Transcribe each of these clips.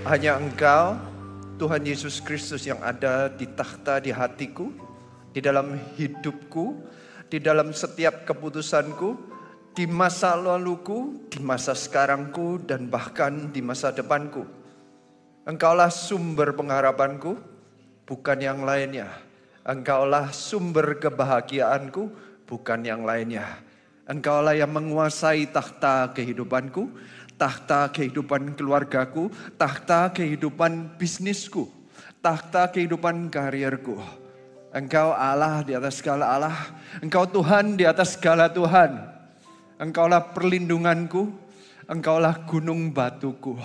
Hanya Engkau, Tuhan Yesus Kristus, yang ada di takhta di hatiku, di dalam hidupku, di dalam setiap keputusanku, di masa laluku, di masa sekarangku, dan bahkan di masa depanku. Engkaulah sumber pengharapanku, bukan yang lainnya. Engkaulah sumber kebahagiaanku, bukan yang lainnya. Engkaulah yang menguasai takhta kehidupanku, takhta kehidupan keluargaku, takhta kehidupan bisnisku, takhta kehidupan karirku. Engkau Allah di atas segala Allah. Engkau Tuhan di atas segala Tuhan. Engkaulah perlindunganku. Engkaulah gunung batuku.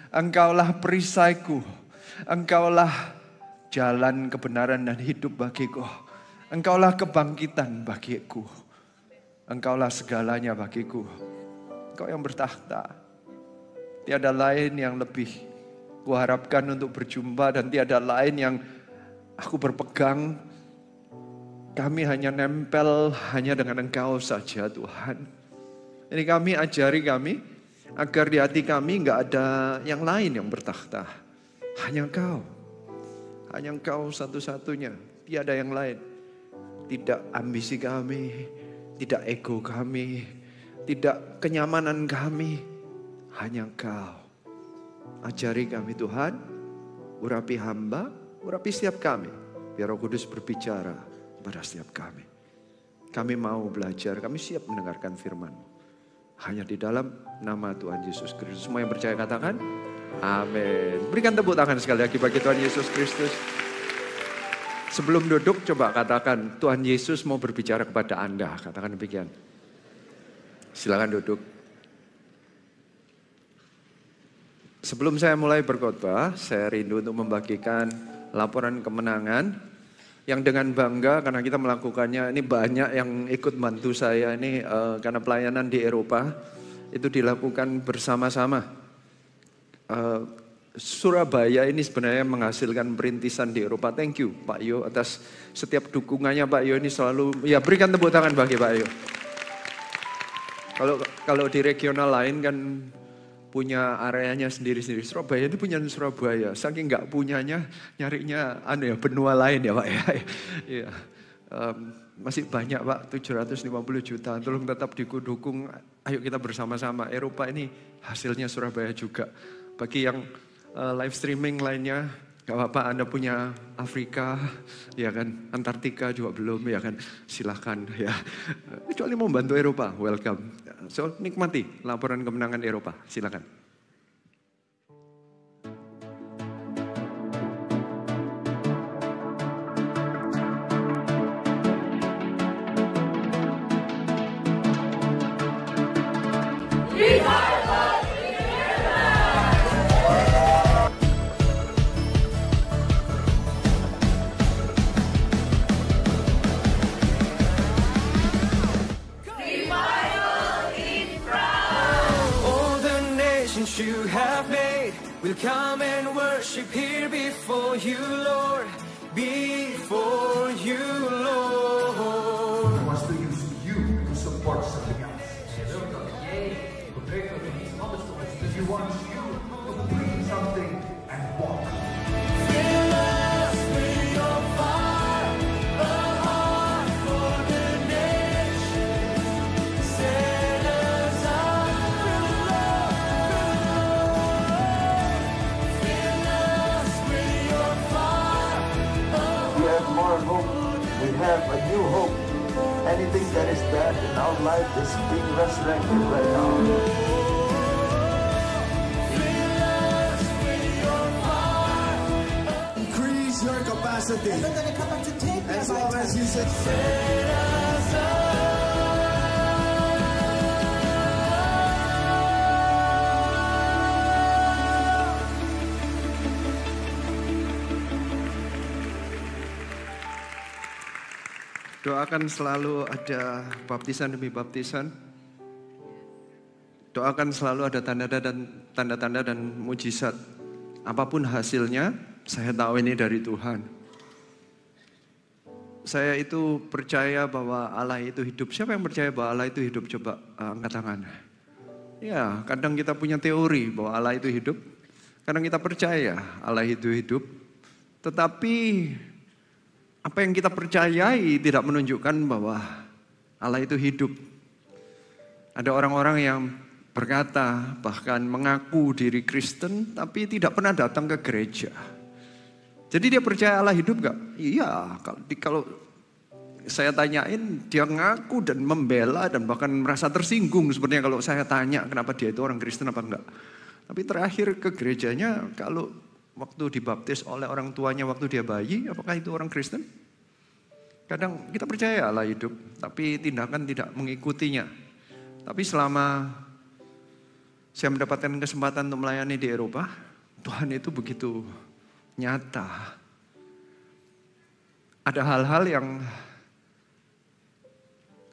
Engkaulah perisaiku. Engkaulah jalan kebenaran dan hidup bagiku. Engkaulah kebangkitan bagiku. Engkaulah segalanya bagiku. Engkau yang bertakhta. Tiada lain yang lebih kuharapkan untuk berjumpa, dan tiada lain yang aku berpegang. Kami hanya nempel hanya dengan Engkau saja, Tuhan. Ini kami, ajari kami agar di hati kami enggak ada yang lain yang bertakhta. Hanya Engkau. Hanya Engkau satu-satunya. Tiada yang lain. Tidak ambisi kami, tidak ego kami, tidak kenyamanan kami. Hanya Engkau. Ajari kami, Tuhan. Urapi hamba, urapi setiap kami. Biar Roh Kudus berbicara pada setiap kami. Kami mau belajar, kami siap mendengarkan firman-Mu. Hanya di dalam nama Tuhan Yesus Kristus. Semua yang percaya katakan, amin. Berikan tepuk tangan sekali lagi bagi Tuhan Yesus Kristus. Sebelum duduk, coba katakan, Tuhan Yesus mau berbicara kepada Anda. Katakan demikian. Silakan duduk. Sebelum saya mulai berkhotbah, saya rindu untuk membagikan laporan kemenangan yang dengan bangga karena kita melakukannya. Ini banyak yang ikut bantu saya ini karena pelayanan di Eropa itu dilakukan bersama-sama. Surabaya ini sebenarnya menghasilkan perintisan di Eropa. Thank you Pak Yo atas setiap dukungannya. Pak Yo ini selalu, ya berikan tepuk tangan bagi Pak Yo. Kalau di regional lain kan punya areanya sendiri-sendiri. Surabaya itu punya Surabaya. Saking nggak punyanya, nyarinya benua lain ya Pak ya. Ya. Masih banyak Pak, 750 juta. Tolong tetap didukung. Ayo kita bersama-sama. Eropa ini hasilnya Surabaya juga. Bagi yang live streaming lainnya, nggak apa-apa. Anda punya Afrika, ya kan, Antartika juga belum, ya kan. Silahkan ya. Kecuali mau bantu Eropa, welcome. So, nikmati laporan kemenangan Eropa. Silakan. You have made, we'll come and worship here before you, Lord, before you, Lord. He wants to use you to support something else. He wants you to bring something and walk. Fill us with your fire, a heart for the nation. Set us up for love. Fill us with your fire. We have more hope. We have a new hope. Anything that is bad in our life is being resurrected right now. Increase your capacity. And we're going to come up to take their As long as you vitality. said, set us up. Doakan selalu ada baptisan demi baptisan. Doakan selalu ada tanda-tanda dan mujizat. Apapun hasilnya, saya tahu ini dari Tuhan. Saya itu percaya bahwa Allah itu hidup. Siapa yang percaya bahwa Allah itu hidup? Coba angkat tangan. Ya, kadang kita punya teori bahwa Allah itu hidup. Kadang kita percaya Allah itu hidup, tetapi apa yang kita percayai tidak menunjukkan bahwa Allah itu hidup. Ada orang-orang yang berkata, bahkan mengaku diri Kristen, tapi tidak pernah datang ke gereja. Jadi dia percaya Allah hidup gak? Iya, kalau saya tanyain, dia ngaku dan membela dan bahkan merasa tersinggung. Sepertinya kalau saya tanya kenapa dia itu orang Kristen apa enggak. Tapi terakhir ke gerejanya, kalau waktu dibaptis oleh orang tuanya waktu dia bayi, apakah itu orang Kristen? Kadang kita percaya Allah hidup, tapi tindakan tidak mengikutinya. Tapi selama saya mendapatkan kesempatan untuk melayani di Eropa, Tuhan itu begitu nyata. Ada hal-hal yang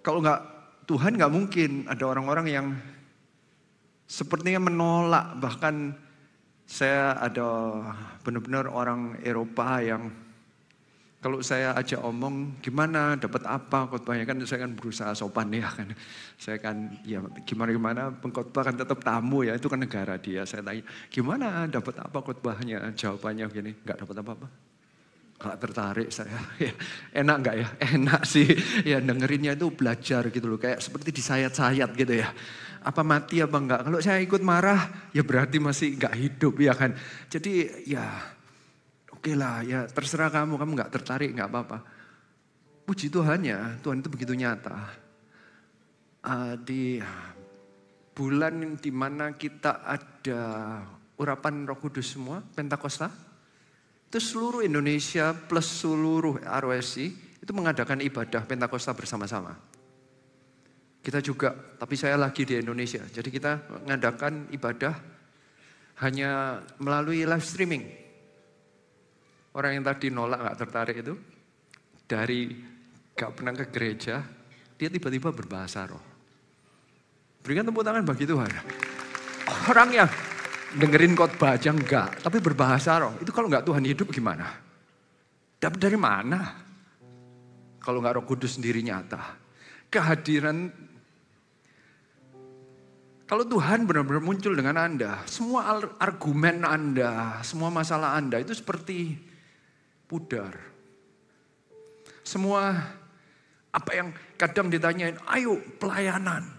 kalau nggak Tuhan nggak mungkin ada orang-orang yang sepertinya menolak. Bahkan saya ada benar-benar orang Eropa yang kalau saya ajak omong gimana dapat apa khotbahnya, kan saya kan berusaha sopan ya kan. Saya kan ya gimana pengkhotbah kan tetap tamu ya, itu kan negara dia. Saya tanya gimana dapat apa khotbahnya, jawabannya gini, nggak dapat apa-apa. Gak tertarik saya. Ya, enak gak ya? Enak sih. Ya dengerinnya itu belajar gitu loh. Kayak seperti disayat-sayat gitu ya. Apa mati apa enggak. Kalau saya ikut marah ya berarti masih gak hidup ya kan. Jadi ya oke lah ya terserah kamu gak tertarik gak apa-apa. Puji Tuhannya, Tuhan itu begitu nyata. Di bulan dimana kita ada urapan Roh Kudus semua, Pentakosta. Itu seluruh Indonesia plus seluruh RWSI itu mengadakan ibadah Pentakosta bersama-sama. Kita juga, tapi saya lagi di Indonesia. Jadi kita mengadakan ibadah hanya melalui live streaming. Orang yang tadi nolak gak tertarik itu, dari gak pernah ke gereja, dia tiba-tiba berbahasa roh. Berikan tepuk tangan bagi Tuhan. Orang yang dengerin khotbah aja enggak, tapi berbahasa roh. Itu kalau enggak Tuhan hidup gimana? Dapat dari mana? Kalau enggak Roh Kudus sendiri nyata. Kehadiran, kalau Tuhan benar-benar muncul dengan Anda, semua argumen Anda, semua masalah Anda itu seperti pudar. Semua apa yang kadang ditanyain, ayo pelayanan.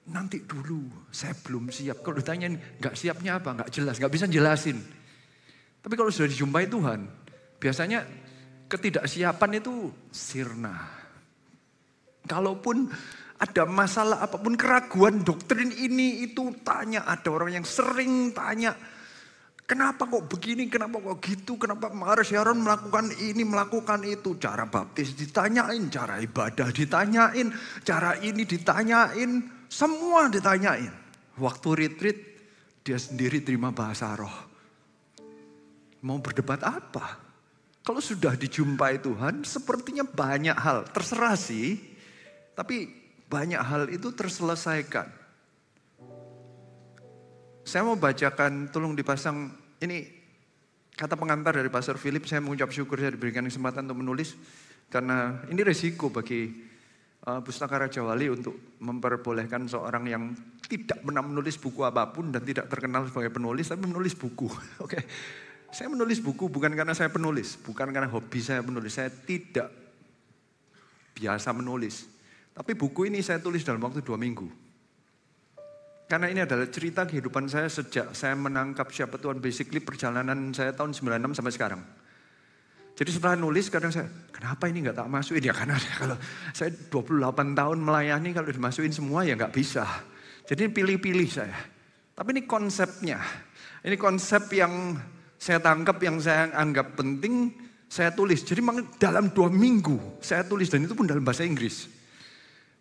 Nanti dulu, saya belum siap. Kalau ditanyain gak siapnya apa, gak jelas, gak bisa jelasin. Tapi kalau sudah dijumpai Tuhan, biasanya ketidaksiapan itu sirna. Kalaupun ada masalah apapun, keraguan doktrin ini itu tanya. Ada orang yang sering tanya, kenapa kok begini, kenapa kok gitu, kenapa Sharon melakukan ini, melakukan itu. Cara baptis ditanyain, cara ibadah ditanyain, cara ini ditanyain. Semua ditanyain. Waktu retreat, dia sendiri terima bahasa roh. Mau berdebat apa? Kalau sudah dijumpai Tuhan, sepertinya banyak hal. Terserah sih, tapi banyak hal itu terselesaikan. Saya mau bacakan, tolong dipasang, ini kata pengantar dari Pastor Philip. Saya mengucap syukur saya diberikan kesempatan untuk menulis. Karena ini resiko bagi Pustaka Raja Wali untuk memperbolehkan seorang yang tidak pernah menulis buku apapun dan tidak terkenal sebagai penulis, tapi menulis buku. Oke, saya menulis buku bukan karena saya penulis, bukan karena hobi saya penulis. Saya tidak biasa menulis, tapi buku ini saya tulis dalam waktu 2 minggu. Karena ini adalah cerita kehidupan saya sejak saya menangkap siapa Tuhan, basically perjalanan saya tahun 96 sampai sekarang. Jadi setelah nulis kadang saya, kenapa ini gak tak masukin? Ya karena kalau saya 28 tahun melayani kalau dimasukin semua ya gak bisa. Jadi pilih-pilih saya. Tapi ini konsepnya. Ini konsep yang saya tangkap, yang saya anggap penting, saya tulis. Jadi dalam 2 minggu saya tulis dan itu pun dalam bahasa Inggris.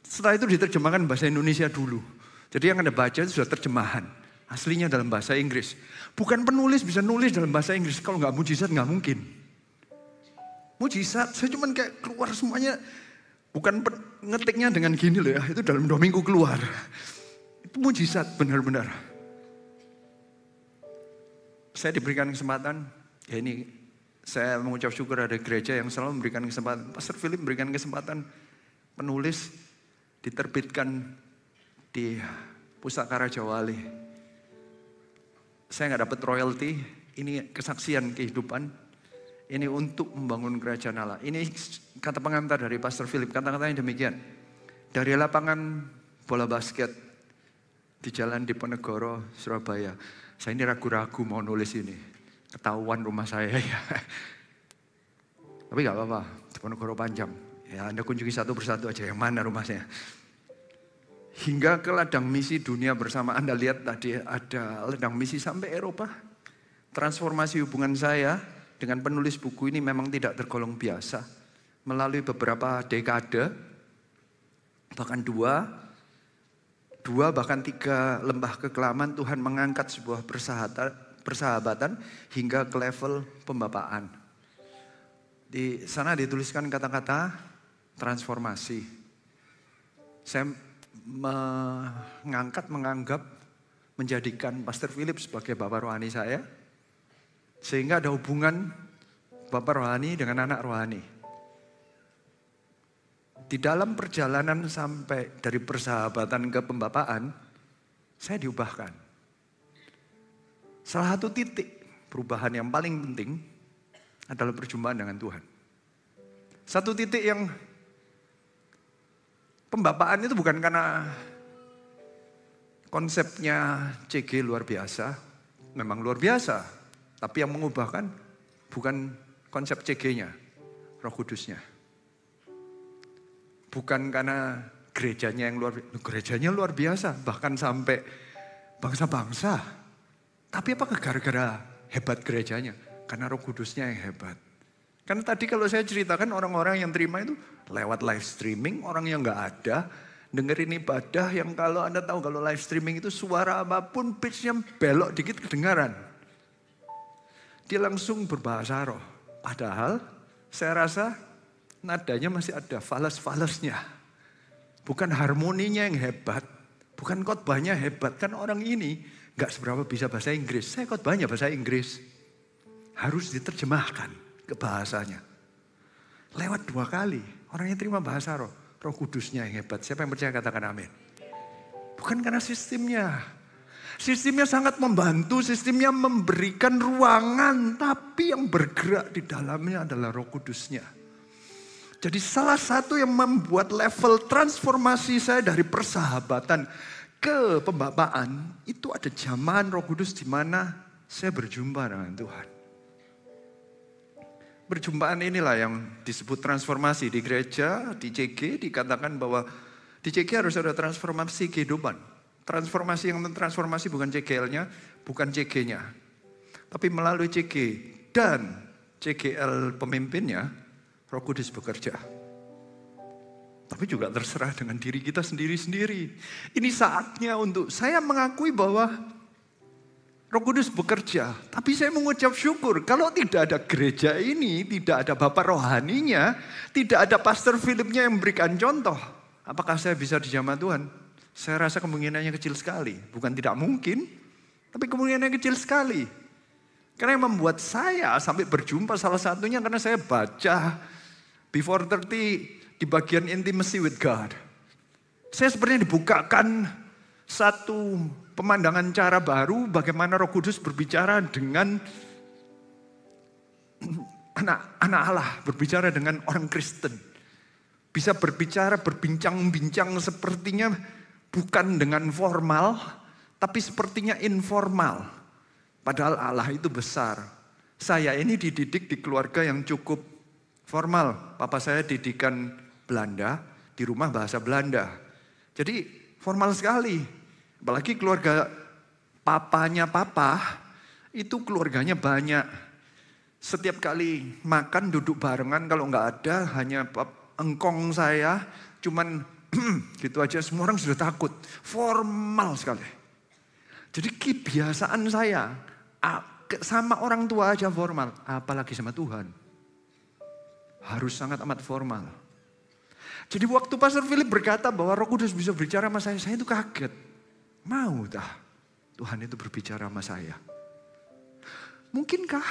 Setelah itu diterjemahkan bahasa Indonesia dulu. Jadi yang Anda baca itu sudah terjemahan. Aslinya dalam bahasa Inggris. Bukan penulis bisa nulis dalam bahasa Inggris. Kalau gak mujizat gak mungkin. Mujizat, saya cuman kayak keluar semuanya. Bukan ngetiknya dengan gini loh ya, itu dalam 2 minggu keluar. Itu mujizat benar-benar. Saya diberikan kesempatan, ya ini saya mengucap syukur ada gereja yang selalu memberikan kesempatan. Pastor Philip memberikan kesempatan penulis diterbitkan di Pustaka Raja Wali. Saya gak dapat royalti, Ini kesaksian kehidupan. Ini untuk membangun kerajaan Allah. Ini kata pengantar dari Pastor Philip. Kata-katanya demikian. Dari lapangan bola basket di Jalan Diponegoro, Surabaya. Saya ini ragu-ragu mau nulis ini. Ketahuan rumah saya ya. Tapi gak apa-apa, Diponegoro panjang. Ya Anda kunjungi satu persatu aja yang mana rumahnya. Hingga ke ladang misi dunia bersama. Anda lihat tadi ada ladang misi sampai Eropa. Transformasi hubungan saya dengan penulis buku ini memang tidak tergolong biasa. Melalui beberapa dekade, bahkan dua bahkan 3 lembah kekelaman, Tuhan mengangkat sebuah persahabatan hingga ke level pembapaan. Di sana dituliskan kata-kata transformasi. Saya menganggap, menjadikan Pastor Philip sebagai Bapak rohani saya. Sehingga ada hubungan Bapak rohani dengan anak rohani. Di dalam perjalanan sampai dari persahabatan ke pembapaan, saya diubahkan. Salah satu titik perubahan yang paling penting adalah perjumpaan dengan Tuhan. Satu titik yang pembapaan itu bukan karena konsepnya CG luar biasa, memang luar biasa. Tapi yang mengubahkan bukan konsep CG-nya, Roh Kudusnya. Bukan karena gerejanya yang luar biasa, bahkan sampai bangsa-bangsa. Tapi apakah gara-gara hebat gerejanya? Karena Roh Kudusnya yang hebat. Karena tadi kalau saya ceritakan orang-orang yang terima itu lewat live streaming, orang yang gak ada, dengerin ibadah yang kalau Anda tahu kalau live streaming itu suara apapun pitch-nya belok dikit kedengaran. Dia langsung berbahasa roh. Padahal saya rasa nadanya masih ada fales-falesnya. Bukan harmoninya yang hebat. Bukan khotbahnya hebat. Kan orang ini gak seberapa bisa bahasa Inggris. Saya khotbahnya bahasa Inggris. Harus diterjemahkan ke bahasanya. Lewat 2 kali. Orangnya terima bahasa roh. Roh Kudusnya yang hebat. Siapa yang percaya katakan amin. Bukan karena sistemnya. Sistemnya sangat membantu, sistemnya memberikan ruangan, tapi yang bergerak di dalamnya adalah Roh Kudusnya. Jadi salah satu yang membuat level transformasi saya dari persahabatan ke pembapaan, itu ada zaman Roh Kudus di mana saya berjumpa dengan Tuhan. Perjumpaan inilah yang disebut transformasi di gereja, di CG dikatakan bahwa di CG harus ada transformasi kehidupan. Transformasi yang mentransformasi bukan CGL-nya, bukan CG-nya. Tapi melalui CG dan CGL pemimpinnya, Roh Kudus bekerja. Tapi juga terserah dengan diri kita sendiri-sendiri. Ini saatnya untuk saya mengakui bahwa Roh Kudus bekerja. Tapi saya mengucap syukur kalau tidak ada gereja ini, tidak ada Bapak rohaninya, tidak ada Pastor Philipnya yang memberikan contoh. Apakah saya bisa dijamah Tuhan? Saya rasa kemungkinannya kecil sekali. Bukan tidak mungkin, tapi kemungkinannya kecil sekali. Karena yang membuat saya sampai berjumpa salah satunya karena saya baca Before 30 di bagian Intimacy with God. Saya sebenarnya dibukakan satu pemandangan cara baru bagaimana Roh Kudus berbicara dengan anak Allah, berbicara dengan orang Kristen. Bisa berbicara, berbincang-bincang sepertinya bukan dengan formal, tapi sepertinya informal. Padahal Allah itu besar. Saya ini dididik di keluarga yang cukup formal. Papa saya didikan Belanda, di rumah bahasa Belanda. Jadi formal sekali. Apalagi keluarga papanya papa, itu keluarganya banyak. Setiap kali makan duduk barengan, kalau nggak ada hanya engkong saya, cuman gitu aja semua orang sudah takut. Formal sekali. Jadi kebiasaan saya sama orang tua aja formal. Apalagi sama Tuhan. Harus sangat amat formal. Jadi waktu Pastor Philip berkata bahwa Roh Kudus bisa berbicara sama saya itu kaget. Mau dah Tuhan itu berbicara sama saya. Mungkinkah?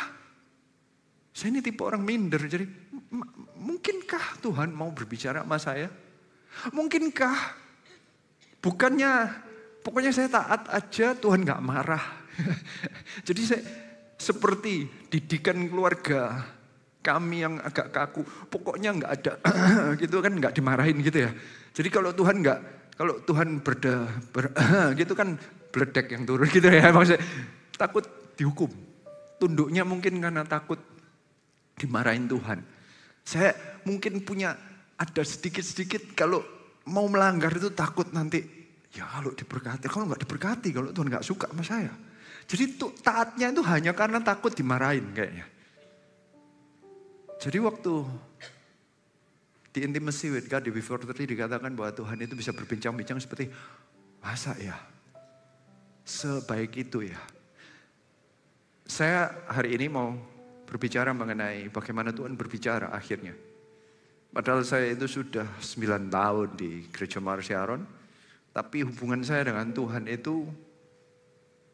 Saya ini tipe orang minder. Jadi mungkinkah Tuhan mau berbicara sama saya? Mungkinkah pokoknya saya taat aja Tuhan gak marah. Jadi Seperti didikan keluarga kami yang agak kaku, pokoknya nggak ada gitu kan, nggak dimarahin gitu ya. Jadi kalau Tuhan gitu kan bledek yang turun gitu ya, maksudnya takut dihukum. Tunduknya mungkin karena takut dimarahin Tuhan. Saya mungkin punya ada sedikit-sedikit kalau mau melanggar itu takut nanti, ya kalau diberkati, kalau nggak diberkati, kalau Tuhan nggak suka sama saya. Jadi taatnya itu hanya karena takut dimarahin kayaknya. Jadi waktu di Intimacy with God di Before 30 dikatakan bahwa Tuhan itu bisa berbincang-bincang seperti, masa ya? Sebaik itu ya? Saya hari ini mau berbicara mengenai bagaimana Tuhan berbicara akhirnya. Padahal saya itu sudah 9 tahun di Gereja Mar Sharon, tapi hubungan saya dengan Tuhan itu,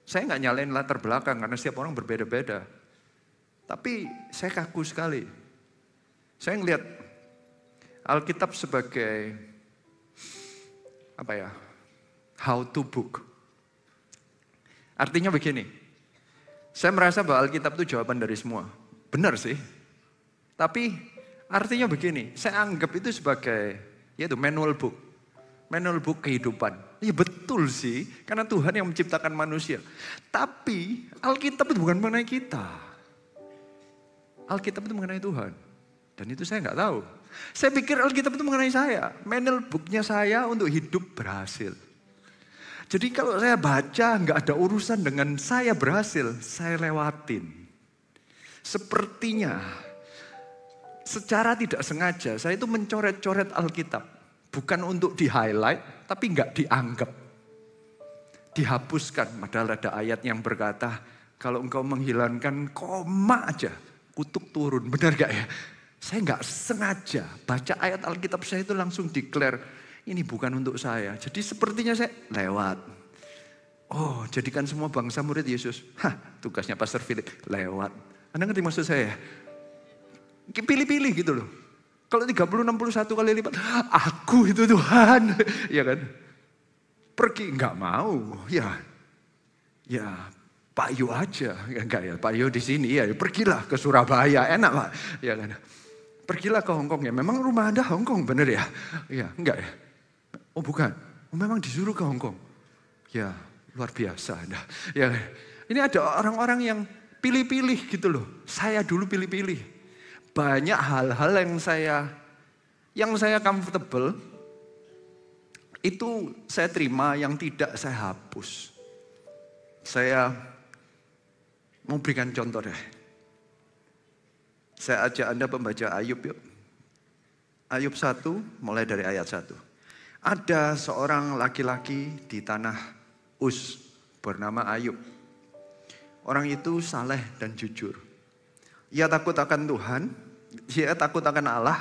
saya nggak nyalain latar belakang karena setiap orang berbeda-beda. Tapi saya kaku sekali. Saya ngelihat Alkitab sebagai how to book. Artinya begini, saya merasa bahwa Alkitab itu jawaban dari semua. Benar sih. Tapi artinya begini, saya anggap itu sebagai yaitu manual book. Manual book kehidupan. Iya betul sih, karena Tuhan yang menciptakan manusia. Tapi Alkitab itu bukan mengenai kita. Alkitab itu mengenai Tuhan. Dan itu saya nggak tahu. Saya pikir Alkitab itu mengenai saya. Manual booknya saya untuk hidup berhasil. Jadi kalau saya baca nggak ada urusan dengan saya berhasil, saya lewatin. Sepertinya secara tidak sengaja saya itu mencoret-coret Alkitab. Bukan untuk di-highlight, tapi nggak dianggap. Dihapuskan, padahal ada ayat yang berkata, kalau engkau menghilangkan koma aja, kutuk turun. Benar gak ya? Saya nggak sengaja baca ayat Alkitab saya itu langsung declare, ini bukan untuk saya. Jadi sepertinya saya lewat. Oh, jadikan semua bangsa murid Yesus. Tugasnya Pastor Philip, lewat. Anda ngerti maksud saya? Pilih-pilih gitu loh. Kalau 60-61 kali lipat, aku itu Tuhan. Ya kan? Pergi, nggak mau. Ya Pak Yu aja. Enggak ya, Pak Yu di sini. Ya pergilah ke Surabaya, enak Pak. Ya kan? Pergilah ke Hongkong ya. Memang rumah Anda Hongkong, bener ya? Iya, enggak ya? Oh bukan, memang disuruh ke Hongkong. Ya, luar biasa Anda. Ya, ini ada orang-orang yang pilih-pilih gitu loh. Saya dulu pilih-pilih. Banyak hal-hal yang saya comfortable, itu saya terima, yang tidak saya hapus. Saya mau berikan contoh deh. Saya ajak Anda membaca Ayub yuk. Ayub 1 mulai dari ayat 1. Ada seorang laki-laki di tanah Uz bernama Ayub. Orang itu saleh dan jujur. Ia takut akan Tuhan, ia takut akan Allah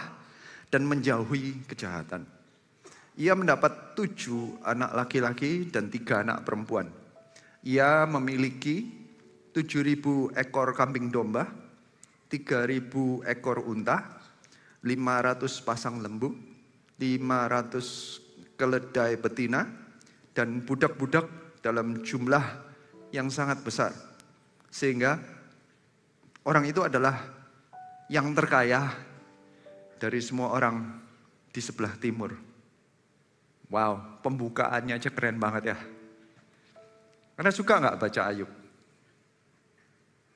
dan menjauhi kejahatan. Ia mendapat 7 anak laki-laki dan 3 anak perempuan. Ia memiliki 7.000 ekor kambing domba, 3.000 ekor unta, 500 pasang lembu, 500 keledai betina, dan budak-budak dalam jumlah yang sangat besar. Sehingga orang itu adalah yang terkaya dari semua orang di sebelah timur. Wow, pembukaannya aja keren banget ya. Karena suka nggak baca Ayub?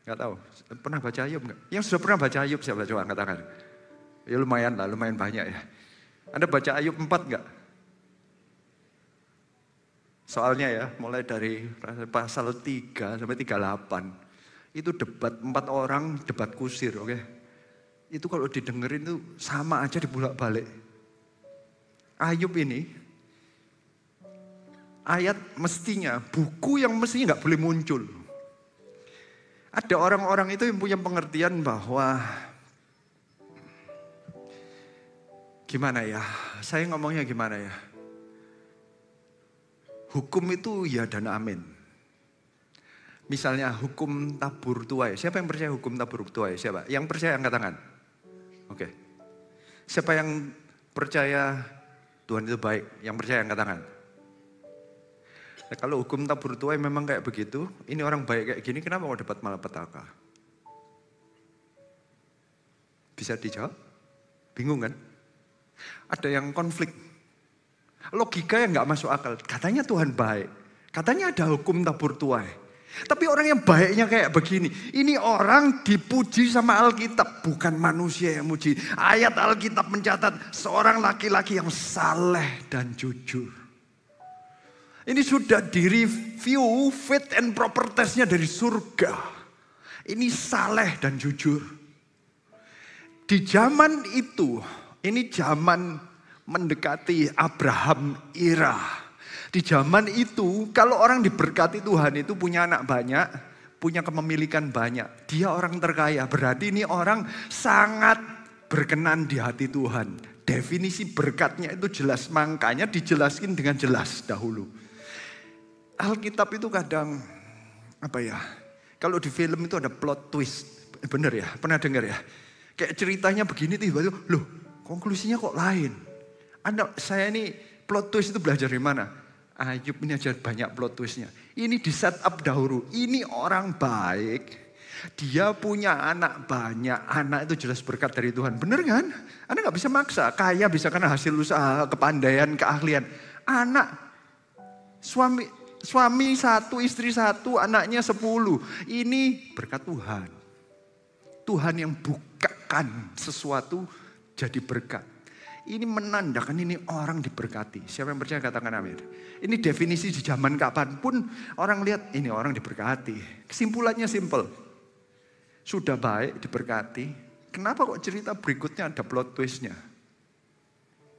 Nggak tahu, pernah baca Ayub nggak? Yang sudah pernah baca Ayub siapa coba angkat tangan? Ya lumayan lah, lumayan banyak ya. Anda baca Ayub 4 nggak? Soalnya ya, mulai dari pasal 3 sampai 38. Itu debat 4 orang, debat kusir, oke? Itu kalau didengerin itu sama aja dibulak-balik. Ayub ini, ayat mestinya, buku yang mestinya nggak boleh muncul. Ada orang-orang itu yang punya pengertian bahwa, gimana ya, saya ngomongnya gimana ya. Hukum itu ya dan amin. Misalnya hukum tabur tuai. Siapa yang percaya hukum tabur tuai? Siapa? Yang percaya angkat tangan. Oke. Siapa yang percaya Tuhan itu baik? Yang percaya angkat tangan. Nah, kalau hukum tabur tuai memang kayak begitu, ini orang baik kayak gini, kenapa mau dapat malapetaka? Bisa dijawab? Bingung kan? Ada yang konflik. Logika yang nggak masuk akal. Katanya Tuhan baik. Katanya ada hukum tabur tuai. Tapi orang yang baiknya kayak begini. Ini orang dipuji sama Alkitab. Bukan manusia yang muji. Ayat Alkitab mencatat seorang laki-laki yang saleh dan jujur. Ini sudah direview fit and proper testnya dari surga. Ini saleh dan jujur. Di zaman itu, ini zaman mendekati Abraham era. Di zaman itu, kalau orang diberkati Tuhan itu punya anak banyak, punya kepemilikan banyak. Dia orang terkaya, berarti ini orang sangat berkenan di hati Tuhan. Definisi berkatnya itu jelas, makanya dijelaskan dengan jelas dahulu. Alkitab itu kadang, kalau di film itu ada plot twist. Bener ya, pernah dengar ya? Kayak ceritanya begini tiba-tiba, loh konklusinya kok lain. Saya ini plot twist itu belajar di mana? Ayub ini aja banyak plot twistnya. Ini di set up dahulu. Ini orang baik. Dia punya anak banyak. Anak itu jelas berkat dari Tuhan. Bener kan? Anda gak bisa maksa. Kaya bisa karena hasil usaha, kepandaian, keahlian. Anak, suami 1, istri 1, anaknya 10. Ini berkat Tuhan. Tuhan yang bukakan sesuatu jadi berkat. Ini menandakan ini orang diberkati. Siapa yang percaya katakan amin. Ini definisi di zaman kapanpun orang lihat ini orang diberkati. Kesimpulannya simple. Sudah baik diberkati. Kenapa kok cerita berikutnya ada plot twistnya?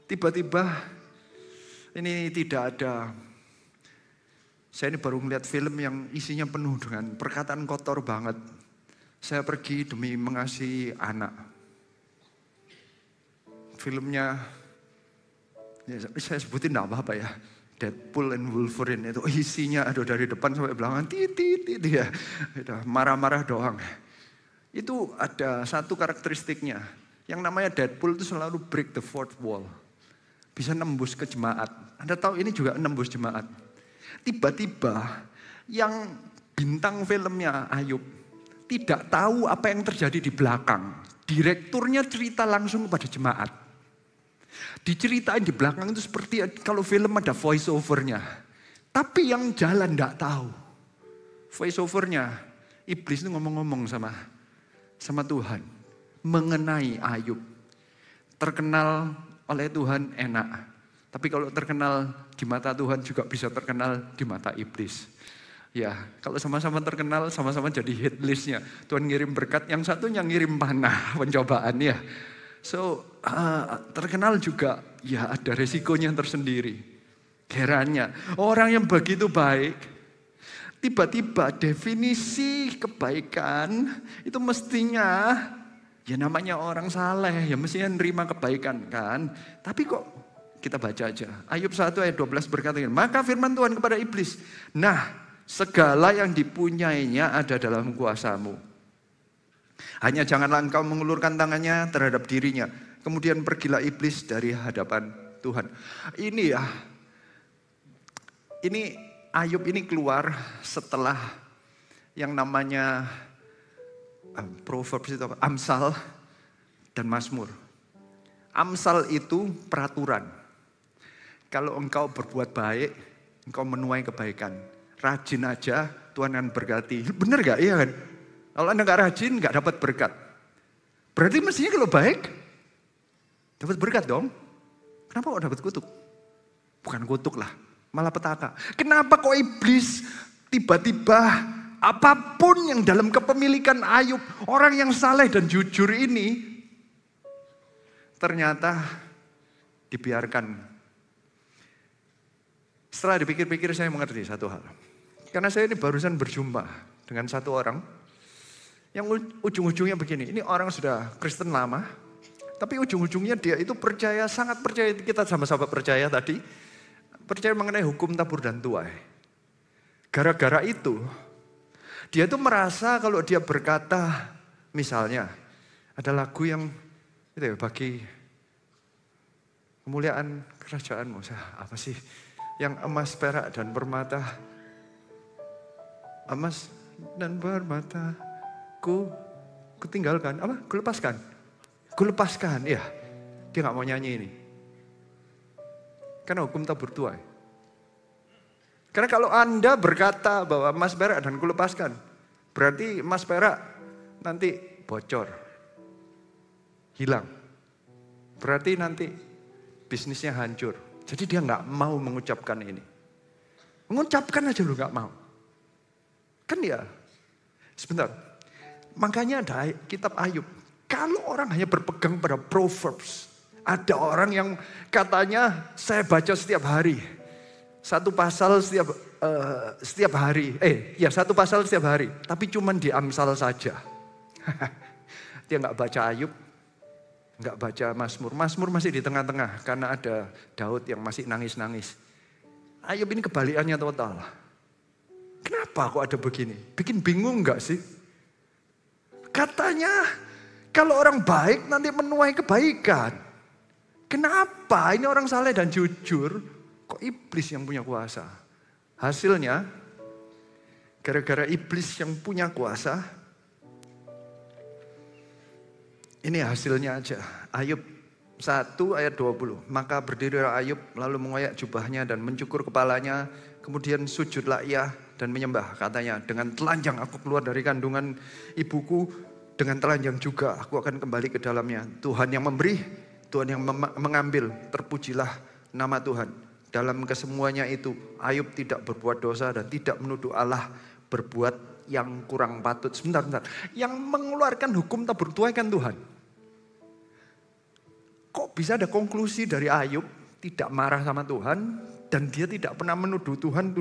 Tiba-tiba ini tidak ada. Saya ini baru melihat film yang isinya penuh dengan perkataan kotor banget. Saya pergi demi mengasihi anak. Filmnya, ya saya sebutin enggak apa-apa ya. Deadpool and Wolverine itu isinya aduh dari depan sampai belakang titit ya. Marah-marah doang. Itu ada satu karakteristiknya. Yang namanya Deadpool itu selalu break the fourth wall. Bisa nembus ke jemaat. Anda tahu ini juga nembus jemaat. Tiba-tiba yang bintang filmnya Ayub tidak tahu apa yang terjadi di belakang. Direkturnya cerita langsung kepada jemaat. Diceritain di belakang itu seperti kalau film ada voice overnya. Tapi yang jalan tidak tahu. Voice overnya, iblis itu ngomong-ngomong sama Tuhan. Mengenai Ayub. Terkenal oleh Tuhan enak. Tapi kalau terkenal di mata Tuhan juga bisa terkenal di mata iblis. Ya, kalau sama-sama terkenal, sama-sama jadi hit listnya. Tuhan ngirim berkat, yang satunya ngirim panah pencobaan ya. So, terkenal juga ya ada resikonya tersendiri. Herannya, orang yang begitu baik, tiba-tiba definisi kebaikan itu mestinya, ya namanya orang saleh, ya mestinya nerima kebaikan kan. Tapi kok kita baca aja, Ayub 1 ayat 12 berkata, maka firman Tuhan kepada iblis, nah segala yang dipunyainya ada dalam kuasamu. Hanya janganlah engkau mengulurkan tangannya terhadap dirinya. Kemudian pergilah iblis dari hadapan Tuhan. Ini Ayub ini keluar setelah yang namanya Proverbs itu Amsal dan Mazmur. Amsal itu peraturan. Kalau engkau berbuat baik, engkau menuai kebaikan. Rajin aja, Tuhan akan berkati. Benar gak? Iya kan? Kalau Anda gak rajin, gak dapat berkat. Berarti mestinya kalau baik, dapat berkat dong. Kenapa kok dapat kutuk? Bukan kutuk lah, malah petaka. Kenapa kok iblis tiba-tiba apapun yang dalam kepemilikan Ayub, orang yang saleh dan jujur ini, ternyata dibiarkan. Setelah dipikir-pikir saya mengerti satu hal. Karena saya ini barusan berjumpa dengan satu orang yang ujung-ujungnya begini. Ini orang sudah Kristen lama, tapi ujung-ujungnya dia itu percaya, sangat percaya, kita sama-sama percaya tadi, percaya mengenai hukum tabur dan tuai. Gara-gara itu, dia itu merasa kalau dia berkata, misalnya, ada lagu yang itu ya, bagi kemuliaan kerajaanmu, apa sih? Yang emas, perak, dan permata. Emas dan permata ku tinggalkan. Apa? Ku lepaskan. Ku lepaskan, iya. Dia gak mau nyanyi ini. Karena hukum tabur tuai. Karena kalau Anda berkata bahwa emas perak dan ku lepaskan, berarti emas perak nanti bocor. Hilang. Berarti nanti bisnisnya hancur. Jadi dia gak mau mengucapkan ini. Mengucapkan aja lu gak mau. Kan ya, sebentar. Makanya ada kitab Ayub. Kalau orang hanya berpegang pada Proverbs. Ada orang yang katanya saya baca setiap hari. Satu pasal setiap hari. Satu pasal setiap hari. Tapi cuman di Amsal saja. Dia gak baca Ayub. Gak baca Mazmur. Mazmur masih di tengah-tengah. Karena ada Daud yang masih nangis-nangis. Ayub ini kebalikannya total. Kenapa kok ada begini? Bikin bingung gak sih? Katanya kalau orang baik nanti menuai kebaikan. Kenapa? Ini orang saleh dan jujur. Kok iblis yang punya kuasa? Hasilnya, gara-gara iblis yang punya kuasa. Ini hasilnya aja. Ayub 1 ayat 20. Maka berdirilah Ayub lalu mengoyak jubahnya dan mencukur kepalanya. Kemudian sujudlah ia dan menyembah, katanya, dengan telanjang aku keluar dari kandungan ibuku, dengan telanjang juga aku akan kembali ke dalamnya. Tuhan yang memberi, Tuhan yang mengambil, terpujilah nama Tuhan. Dalam kesemuanya itu, Ayub tidak berbuat dosa dan tidak menuduh Allah berbuat yang kurang patut. Sebentar. Yang mengeluarkan hukum tabur tuai kan Tuhan. Kok bisa ada konklusi dari Ayub tidak marah sama Tuhan, dan dia tidak pernah menuduh Tuhan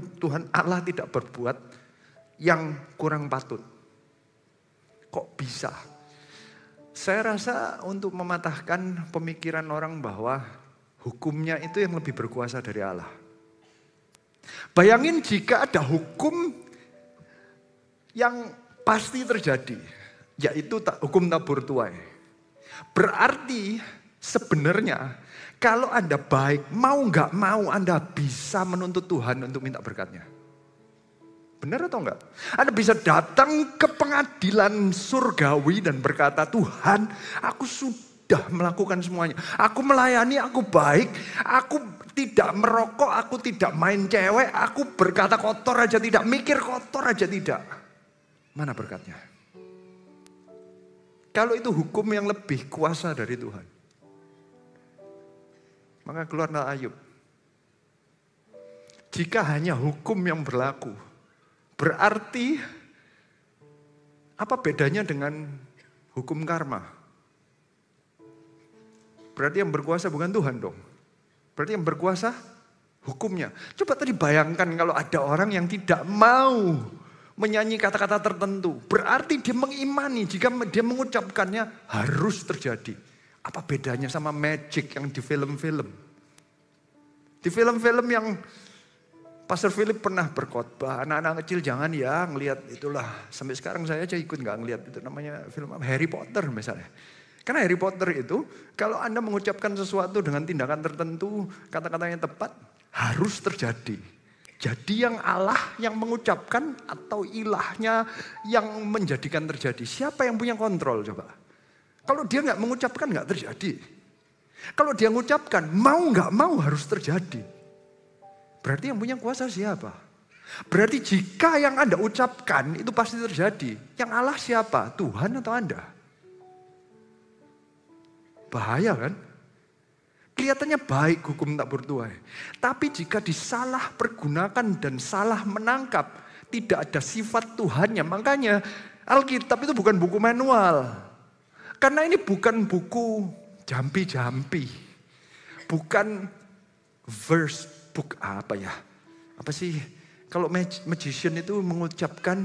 Allah tidak berbuat yang kurang patut. Kok bisa? Saya rasa untuk mematahkan pemikiran orang bahwa hukumnya itu yang lebih berkuasa dari Allah. Bayangin jika ada hukum yang pasti terjadi, yaitu hukum tabur tuai. Berarti sebenarnya kalau Anda baik, mau gak mau Anda bisa menuntut Tuhan untuk minta berkatnya. Benar atau enggak? Anda bisa datang ke pengadilan surgawi dan berkata, Tuhan, aku sudah melakukan semuanya. Aku melayani, aku baik, aku tidak merokok, aku tidak main cewek, aku berkata kotor aja tidak, mikir kotor aja tidak. Mana berkatnya? Kalau itu hukum yang lebih kuasa dari Tuhan. Maka keluarlah Ayub. Jika hanya hukum yang berlaku, berarti apa bedanya dengan hukum karma? Berarti yang berkuasa bukan Tuhan dong. Berarti yang berkuasa hukumnya. Coba tadi bayangkan kalau ada orang yang tidak mau menyanyi kata-kata tertentu. Berarti dia mengimani jika dia mengucapkannya harus terjadi. Apa bedanya sama magic yang di film-film? Di film-film yang Pastor Philip pernah berkhotbah, anak-anak kecil jangan ya ngelihat itulah. Sampai sekarang saya aja ikut gak ngelihat itu, namanya film Harry Potter misalnya. Karena Harry Potter itu kalau Anda mengucapkan sesuatu dengan tindakan tertentu, kata-katanya tepat, harus terjadi. Jadi yang Allah yang mengucapkan atau ilahnya yang menjadikan terjadi. Siapa yang punya kontrol coba? Kalau dia nggak mengucapkan nggak terjadi. Kalau dia mengucapkan mau nggak mau harus terjadi. Berarti yang punya kuasa siapa? Berarti jika yang Anda ucapkan itu pasti terjadi. Yang Allah siapa? Tuhan atau Anda? Bahaya kan? Kelihatannya baik hukum tabur tuai. Tapi jika disalah pergunakan dan salah menangkap, tidak ada sifat Tuhannya. Makanya Alkitab itu bukan buku manual. Karena ini bukan buku jampi-jampi. Bukan verse book apa ya. Apa sih kalau magician itu mengucapkan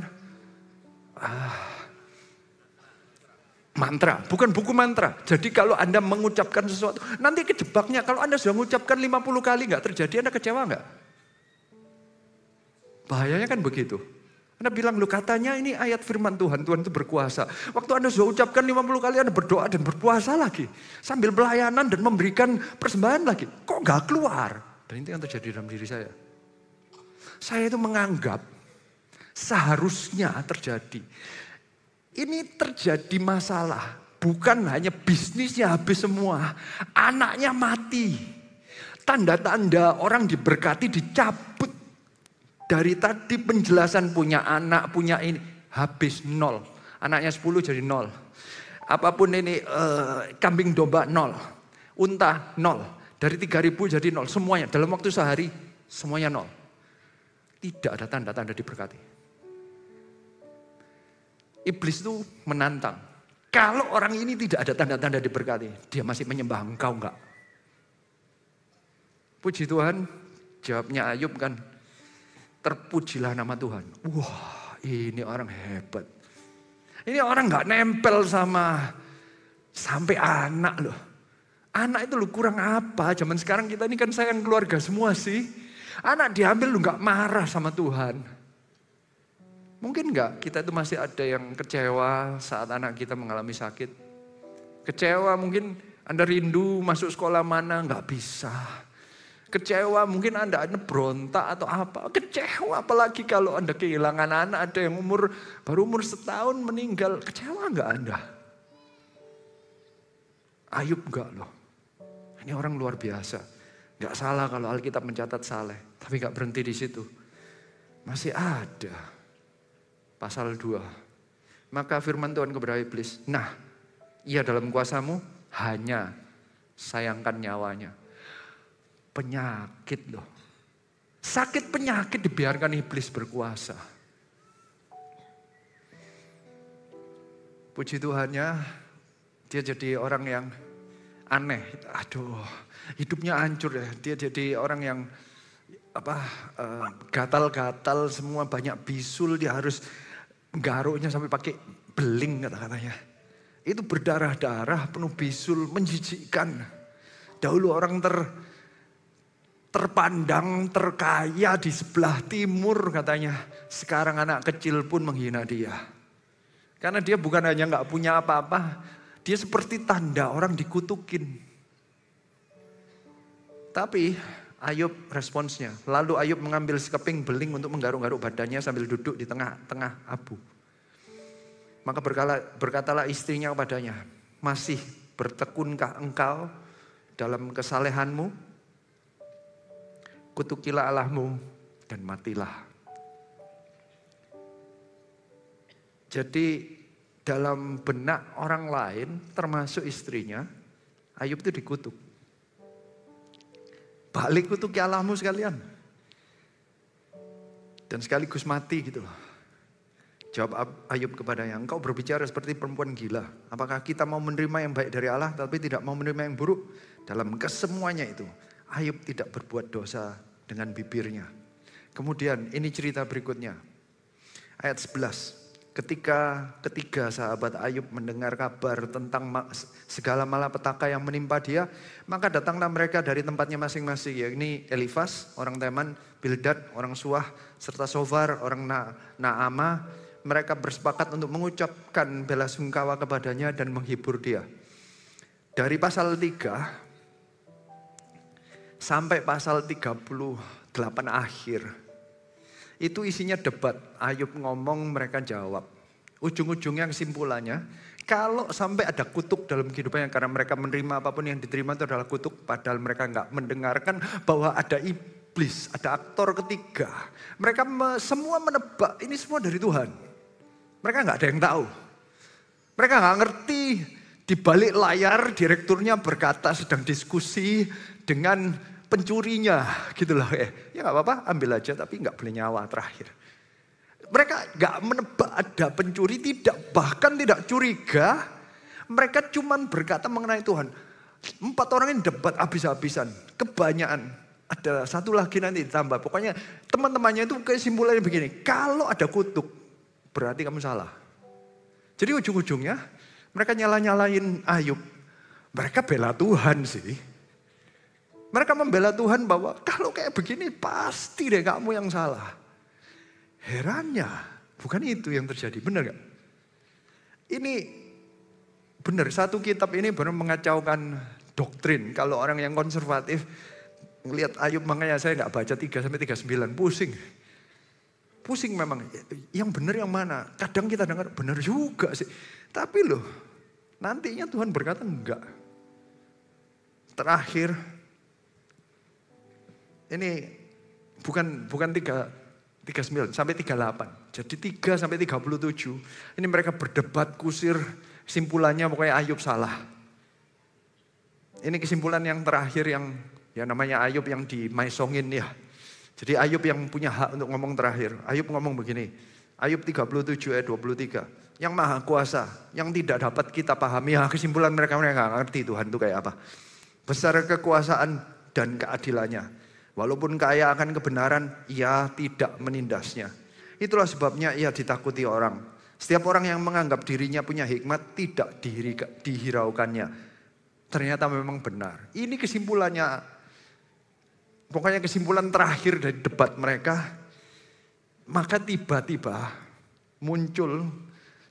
mantra. Bukan buku mantra. Jadi kalau Anda mengucapkan sesuatu, nanti kejebaknya. Kalau Anda sudah mengucapkan 50 kali gak terjadi, Anda kecewa gak? Bahayanya kan begitu. Anda bilang, lu katanya ini ayat firman Tuhan, Tuhan itu berkuasa. Waktu Anda sudah ucapkan 50 kali, Anda berdoa dan berpuasa lagi. Sambil pelayanan dan memberikan persembahan lagi. Kok gak keluar? Dan itu yang terjadi dalam diri saya. saya itu menganggap seharusnya terjadi. Ini terjadi masalah, bukan hanya bisnisnya habis semua, anaknya mati. Tanda-tanda orang diberkati dicabut. Dari tadi penjelasan punya anak, punya ini, habis nol. Anaknya 10 jadi nol. Apapun ini kambing domba nol, unta nol. Dari 3.000 jadi nol, semuanya dalam waktu sehari semuanya nol. Tidak ada tanda-tanda diberkati. Iblis itu menantang. Kalau orang ini tidak ada tanda-tanda diberkati, dia masih menyembah engkau enggak? Puji Tuhan, jawabnya Ayub kan, terpujilah nama Tuhan. Wah, ini orang hebat. Ini orang enggak nempel sampai anak loh. Anak itu lu kurang apa? Zaman sekarang kita ini kan sayang keluarga semua sih. Anak diambil lu enggak marah sama Tuhan. Mungkin enggak kita itu masih ada yang kecewa saat anak kita mengalami sakit. Kecewa mungkin Anda rindu masuk sekolah mana, enggak bisa. Kecewa mungkin Anda berontak atau apa. Kecewa apalagi kalau Anda kehilangan anak, ada yang baru umur setahun meninggal. Kecewa enggak Anda? Ayub enggak loh. Ini orang luar biasa. Enggak salah kalau Alkitab mencatat saleh. Tapi enggak berhenti di situ. Masih ada. Pasal 2. Maka firman Tuhan kepada iblis. Nah, ia dalam kuasamu hanya sayangkan nyawanya. Penyakit loh. Sakit penyakit dibiarkan iblis berkuasa. Puji Tuhannya, dia jadi orang yang aneh. Aduh, hidupnya hancur ya. Dia jadi orang yang gatal-gatal semua, banyak bisul, dia harus garuknya sampai pakai beling kata-katanya. Itu berdarah-darah, penuh bisul, menjijikkan. Dahulu orang terpandang, terkaya di sebelah timur katanya. Sekarang anak kecil pun menghina dia. Karena dia bukan hanya gak punya apa-apa, dia seperti tanda orang dikutukin. Tapi Ayub responsnya. Lalu Ayub mengambil sekeping beling untuk menggaruk-garuk badannya sambil duduk di tengah-tengah abu. Maka berkatalah istrinya kepadanya, masih bertekunkah engkau dalam kesalehanmu? Kutukilah Allahmu dan matilah. Jadi dalam benak orang lain termasuk istrinya, Ayub itu dikutuk. Balik kutuki Allahmu sekalian. Dan sekaligus mati gitu loh. Jawab Ayub kepadanya, engkau berbicara seperti perempuan gila. Apakah kita mau menerima yang baik dari Allah tapi tidak mau menerima yang buruk? Dalam kesemuanya itu, Ayub tidak berbuat dosa dengan bibirnya. Kemudian ini cerita berikutnya. Ayat 11. Ketika ketiga sahabat Ayub mendengar kabar tentang segala malapetaka yang menimpa dia, maka datanglah mereka dari tempatnya masing-masing, yakni Elifas, orang Teman, Bildad, orang Suah, serta Sofar, orang Naama. Mereka bersepakat untuk mengucapkan belasungkawa kepadanya dan menghibur dia. Dari pasal 3 sampai pasal 38 akhir, itu isinya debat. Ayub ngomong, mereka jawab. Ujung-ujungnya kesimpulannya, kalau sampai ada kutuk dalam kehidupannya karena mereka menerima apapun yang diterima itu adalah kutuk, padahal mereka nggak mendengarkan bahwa ada iblis, ada aktor ketiga. Mereka semua menebak ini semua dari Tuhan. Mereka nggak ada yang tahu. Mereka nggak ngerti. Di balik layar direkturnya berkata sedang diskusi dengan pencurinya gitu loh. Ya gak apa-apa, ambil aja tapi gak boleh nyawa terakhir. Mereka gak menebak ada pencuri, bahkan tidak curiga. Mereka cuman berkata mengenai Tuhan. 4 orang ini debat habis-habisan, kebanyakan. Ada satu lagi nanti ditambah. Pokoknya teman-temannya itu kesimpulannya begini. Kalau ada kutuk, berarti kamu salah. Jadi ujung-ujungnya mereka nyala-nyalain Ayub. Mereka bela Tuhan sih. Mereka membela Tuhan bahwa kalau kayak begini pasti deh kamu yang salah. Herannya bukan itu yang terjadi, benar gak? Ini benar, satu kitab ini benar mengacaukan doktrin. Kalau orang yang konservatif ngelihat Ayub, makanya saya gak baca 3-39, pusing. Pusing memang, yang benar yang mana? Kadang kita dengar benar juga sih. Tapi loh, nantinya Tuhan berkata enggak. Terakhir, ini bukan 39 sampai 38. Jadi 3 sampai 37. Ini mereka berdebat kusir, simpulannya pokoknya Ayub salah. Ini kesimpulan yang terakhir yang ya namanya Ayub yang dimaisongin ya. Jadi Ayub yang punya hak untuk ngomong terakhir. Ayub ngomong begini. Ayub 37 ayat 23. Yang maha kuasa, yang tidak dapat kita pahami. Ya kesimpulan mereka nggak ngerti Tuhan itu kayak apa. Besar kekuasaan dan keadilannya. Walaupun kaya akan kebenaran, ia tidak menindasnya. Itulah sebabnya ia ditakuti orang. Setiap orang yang menganggap dirinya punya hikmat tidak dihiraukannya. Ternyata memang benar. Ini kesimpulannya. Pokoknya kesimpulan terakhir dari debat mereka. Maka tiba-tiba muncul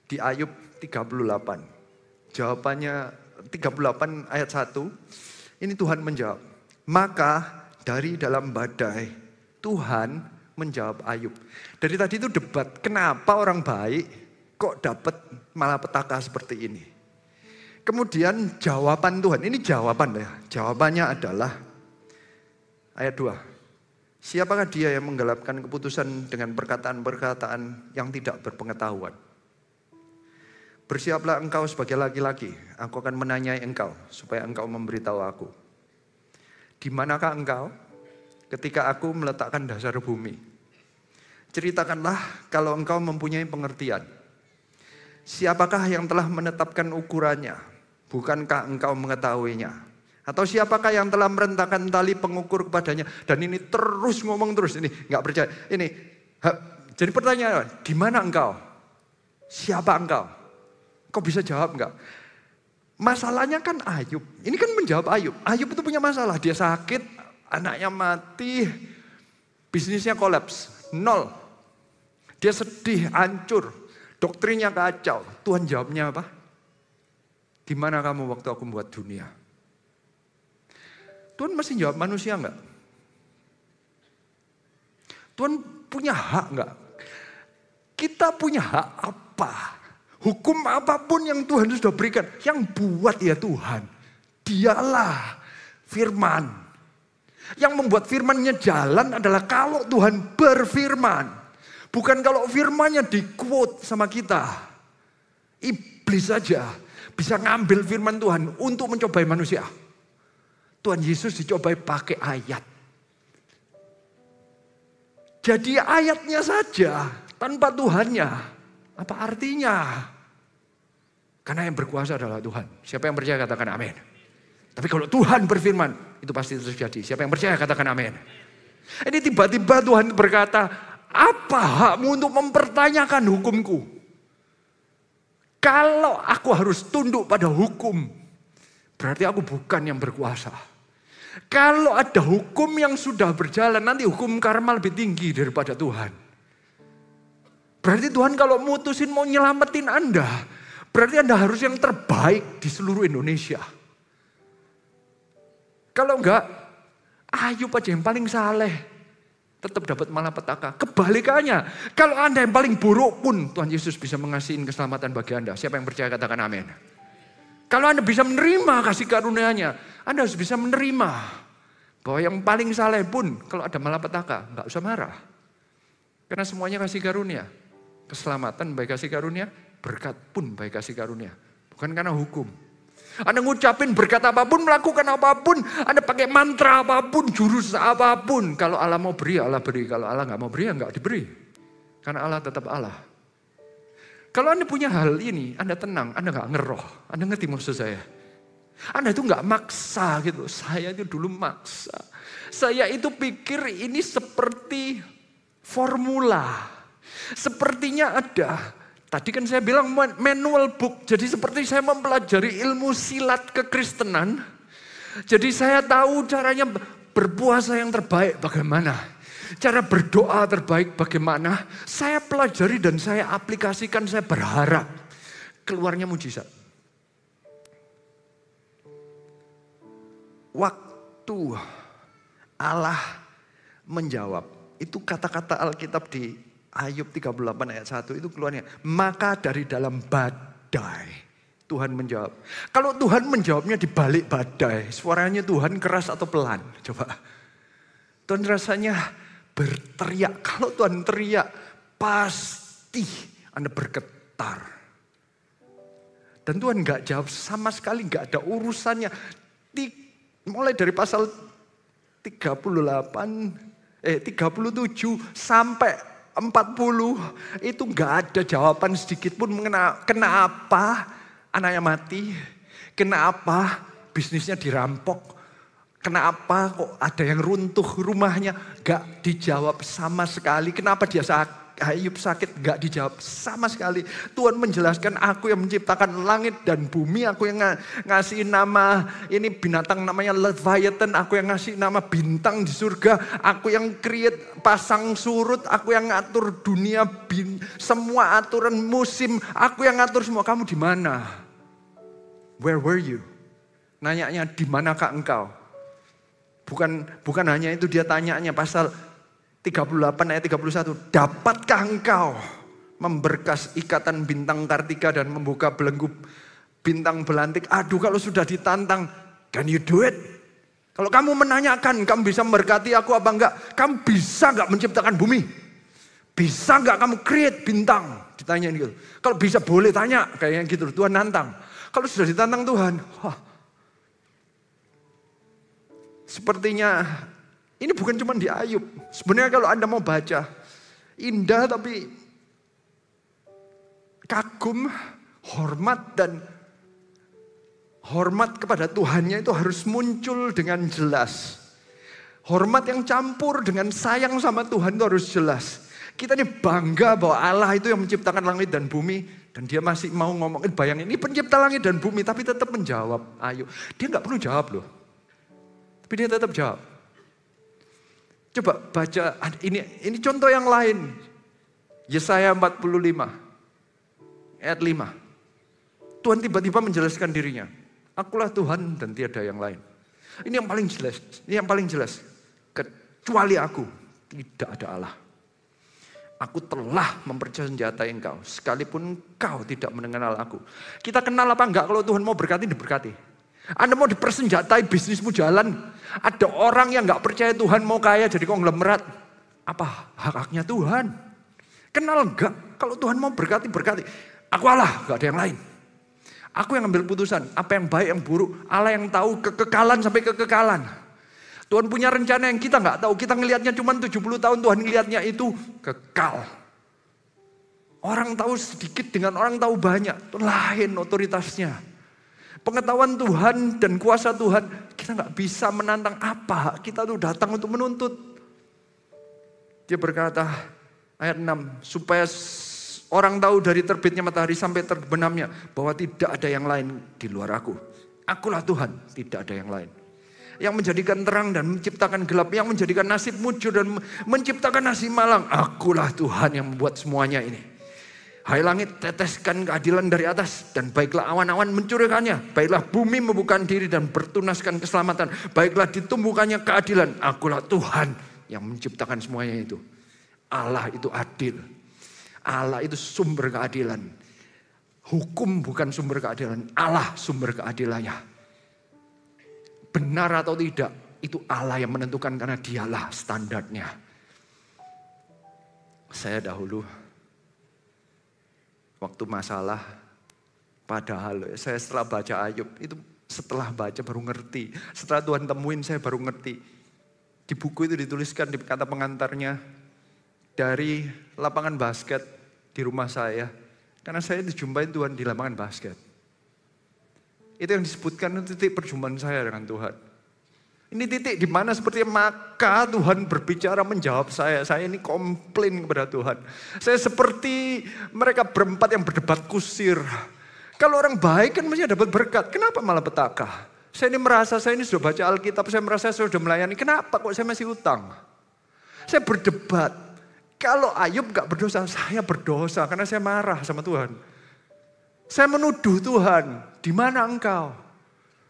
di Ayub 38. Jawabannya 38 ayat 1. Ini Tuhan menjawab. Maka dari dalam badai Tuhan menjawab Ayub. Dari tadi itu debat. Kenapa orang baik kok dapat malapetaka seperti ini? Kemudian jawaban Tuhan. Ini jawaban ya. Jawabannya adalah ayat 2. Siapakah dia yang menggelapkan keputusan dengan perkataan-perkataan yang tidak berpengetahuan? Bersiaplah engkau sebagai laki-laki. Aku akan menanyai engkau supaya engkau memberitahu aku. Di manakah engkau ketika aku meletakkan dasar bumi? Ceritakanlah kalau engkau mempunyai pengertian. Siapakah yang telah menetapkan ukurannya? Bukankah engkau mengetahuinya? Atau siapakah yang telah merentangkan tali pengukur kepadanya? Dan ini terus ngomong terus. Ini nggak percaya. Jadi pertanyaan, di mana engkau? Siapa engkau? Kau bisa jawab enggak? Masalahnya kan Ayub. Ini kan menjawab Ayub. Ayub itu punya masalah. Dia sakit, anaknya mati, bisnisnya kolaps, nol. Dia sedih, hancur, doktrinnya kacau. Tuhan jawabnya apa? Di mana kamu waktu aku membuat dunia? Tuhan masih jawab manusia enggak? Tuhan punya hak enggak? Kita punya hak apa? Hukum apapun yang Tuhan sudah berikan, yang buat ya Tuhan. Dialah firman. Yang membuat firmannya jalan adalah kalau Tuhan berfirman. Bukan kalau firmannya di-quote sama kita. Iblis saja bisa ngambil firman Tuhan untuk mencobai manusia. Tuhan Yesus dicobai pakai ayat. Jadi ayatnya saja tanpa Tuhannya. Apa artinya? Karena yang berkuasa adalah Tuhan. Siapa yang percaya katakan amin. Tapi kalau Tuhan berfirman, itu pasti terjadi. Siapa yang percaya katakan amin. Ini tiba-tiba Tuhan berkata, apa hakmu untuk mempertanyakan hukumku? Kalau aku harus tunduk pada hukum, berarti aku bukan yang berkuasa. Kalau ada hukum yang sudah berjalan, nanti hukum karma lebih tinggi daripada Tuhan. Berarti Tuhan kalau mutusin mau nyelamatin Anda, berarti Anda harus yang terbaik di seluruh Indonesia. Kalau enggak, Ayub aja yang paling saleh, tetap dapat malapetaka. Kebalikannya, kalau Anda yang paling buruk pun, Tuhan Yesus bisa mengasihin keselamatan bagi Anda. Siapa yang percaya katakan amin. Kalau Anda bisa menerima kasih karunia-Nya, Anda harus bisa menerima bahwa yang paling saleh pun kalau ada malapetaka, enggak usah marah. Karena semuanya kasih karunia. Keselamatan baik kasih karunia, berkat pun baik kasih karunia. Bukan karena hukum. Anda ngucapin berkat apapun, melakukan apapun, Anda pakai mantra apapun, jurus apapun. Kalau Allah mau beri, Allah beri. Kalau Allah nggak mau beri, ya nggak diberi. Karena Allah tetap Allah. Kalau Anda punya hal ini, Anda tenang, Anda nggak ngeroh. Anda ngerti maksud saya? Anda itu nggak maksa gitu. Saya itu dulu maksa. Saya itu pikir ini seperti formula. Sepertinya ada. Tadi kan saya bilang manual book. Jadi seperti saya mempelajari ilmu silat kekristenan. Jadi saya tahu caranya berpuasa yang terbaik bagaimana. Cara berdoa terbaik bagaimana. Saya pelajari dan saya aplikasikan. Saya berharap keluarnya mujizat. Waktu Allah menjawab. Itu kata-kata Alkitab di Ayub 38 ayat 1 itu keluarnya. Maka dari dalam badai Tuhan menjawab. Kalau Tuhan menjawabnya di balik badai, suaranya Tuhan keras atau pelan? Coba. Tuhan rasanya berteriak. Kalau Tuhan teriak, pasti Anda bergetar. Dan Tuhan gak jawab sama sekali, gak ada urusannya. Mulai dari pasal 37 sampai 40 itu gak ada jawaban sedikit pun kenapa anaknya mati, kenapa bisnisnya dirampok, kenapa kok ada yang runtuh rumahnya, gak dijawab sama sekali. Kenapa dia Ayub sakit, gak dijawab sama sekali. Tuhan menjelaskan, aku yang menciptakan langit dan bumi, aku yang ngasih nama ini binatang namanya Leviathan, aku yang ngasih nama bintang di surga, aku yang create pasang surut, aku yang ngatur dunia, semua aturan musim, aku yang ngatur semua. Kamu di mana? Where were you? Nanyanya, di manakah engkau? Bukan hanya itu dia tanyanya, pasal 38 ayat 31. Dapatkah engkau memberkas ikatan bintang Kartika dan membuka belenggu bintang belantik? Aduh, kalau sudah ditantang, can you do it? Kalau kamu menanyakan, kamu bisa memberkati aku apa enggak? Kamu bisa enggak menciptakan bumi? Bisa enggak kamu create bintang? Ditanyain gitu. Kalau bisa boleh tanya, kayaknya gitu. Tuhan nantang. Kalau sudah ditantang Tuhan, sepertinya ini bukan cuma di Ayub. Sebenarnya kalau Anda mau baca, indah tapi kagum, hormat kepada Tuhannya itu harus muncul dengan jelas. Hormat yang campur dengan sayang sama Tuhan itu harus jelas. Kita ini bangga bahwa Allah itu yang menciptakan langit dan bumi. Dan dia masih mau ngomongin, bayangin ini pencipta langit dan bumi, tapi tetap menjawab Ayub. Dia gak perlu jawab loh. Tapi dia tetap jawab. Coba baca, ini contoh yang lain. Yesaya 45 ayat 5. Tuhan tiba-tiba menjelaskan dirinya. Akulah Tuhan dan tiada yang lain. Ini yang paling jelas. Ini yang paling jelas. Kecuali aku, tidak ada Allah. Aku telah mempersenjatai engkau, sekalipun engkau tidak mengenal aku. Kita kenal apa enggak kalau Tuhan mau berkati, diberkati. Anda mau dipersenjatai, bisnismu jalan. Ada orang yang gak percaya Tuhan mau kaya jadi konglomerat. Apa hak-haknya Tuhan? Kenal enggak? Kalau Tuhan mau berkati, berkati. Aku Allah, gak ada yang lain. Aku yang ambil putusan, apa yang baik, yang buruk. Allah yang tahu kekekalan sampai kekekalan. Tuhan punya rencana yang kita gak tahu. Kita ngelihatnya cuma 70 tahun, Tuhan ngelihatnya itu kekal. Orang tahu sedikit dengan orang tahu banyak. Itu lain otoritasnya. Pengetahuan Tuhan dan kuasa Tuhan, kita gak bisa menantang apa. Kita tuh datang untuk menuntut. Dia berkata, ayat 6, supaya orang tahu dari terbitnya matahari sampai terbenamnya, bahwa tidak ada yang lain di luar aku. Akulah Tuhan, tidak ada yang lain. Yang menjadikan terang dan menciptakan gelap, yang menjadikan nasib mujur dan menciptakan nasib malang. Akulah Tuhan yang membuat semuanya ini. Hai langit, teteskan keadilan dari atas, dan baiklah awan-awan mencurahkannya. Baiklah bumi membuka diri dan bertunaskan keselamatan. Baiklah ditumbuhkannya keadilan. Akulah Tuhan yang menciptakan semuanya itu. Allah itu adil. Allah itu sumber keadilan. Hukum bukan sumber keadilan. Allah sumber keadilannya. Benar atau tidak, itu Allah yang menentukan karena dialah standarnya. Saya dahulu waktu masalah, padahal saya setelah baca Ayub, itu setelah baca baru ngerti. Setelah Tuhan temuin saya baru ngerti. Di buku itu dituliskan di kata pengantarnya, dari lapangan basket di rumah saya. Karena saya dijumpain Tuhan di lapangan basket. Itu yang disebutkan titik perjumpaan saya dengan Tuhan. Ini titik di mana seperti maka Tuhan berbicara menjawab saya. Saya ini komplain kepada Tuhan. Saya seperti mereka berempat yang berdebat kusir. Kalau orang baik kan mesti dapat berkat. Kenapa malah petaka? Saya ini merasa saya ini sudah baca Alkitab. Saya merasa saya sudah melayani. Kenapa kok saya masih utang? Saya berdebat. Kalau Ayub gak berdosa, saya berdosa. Karena saya marah sama Tuhan. Saya menuduh Tuhan. Di mana engkau?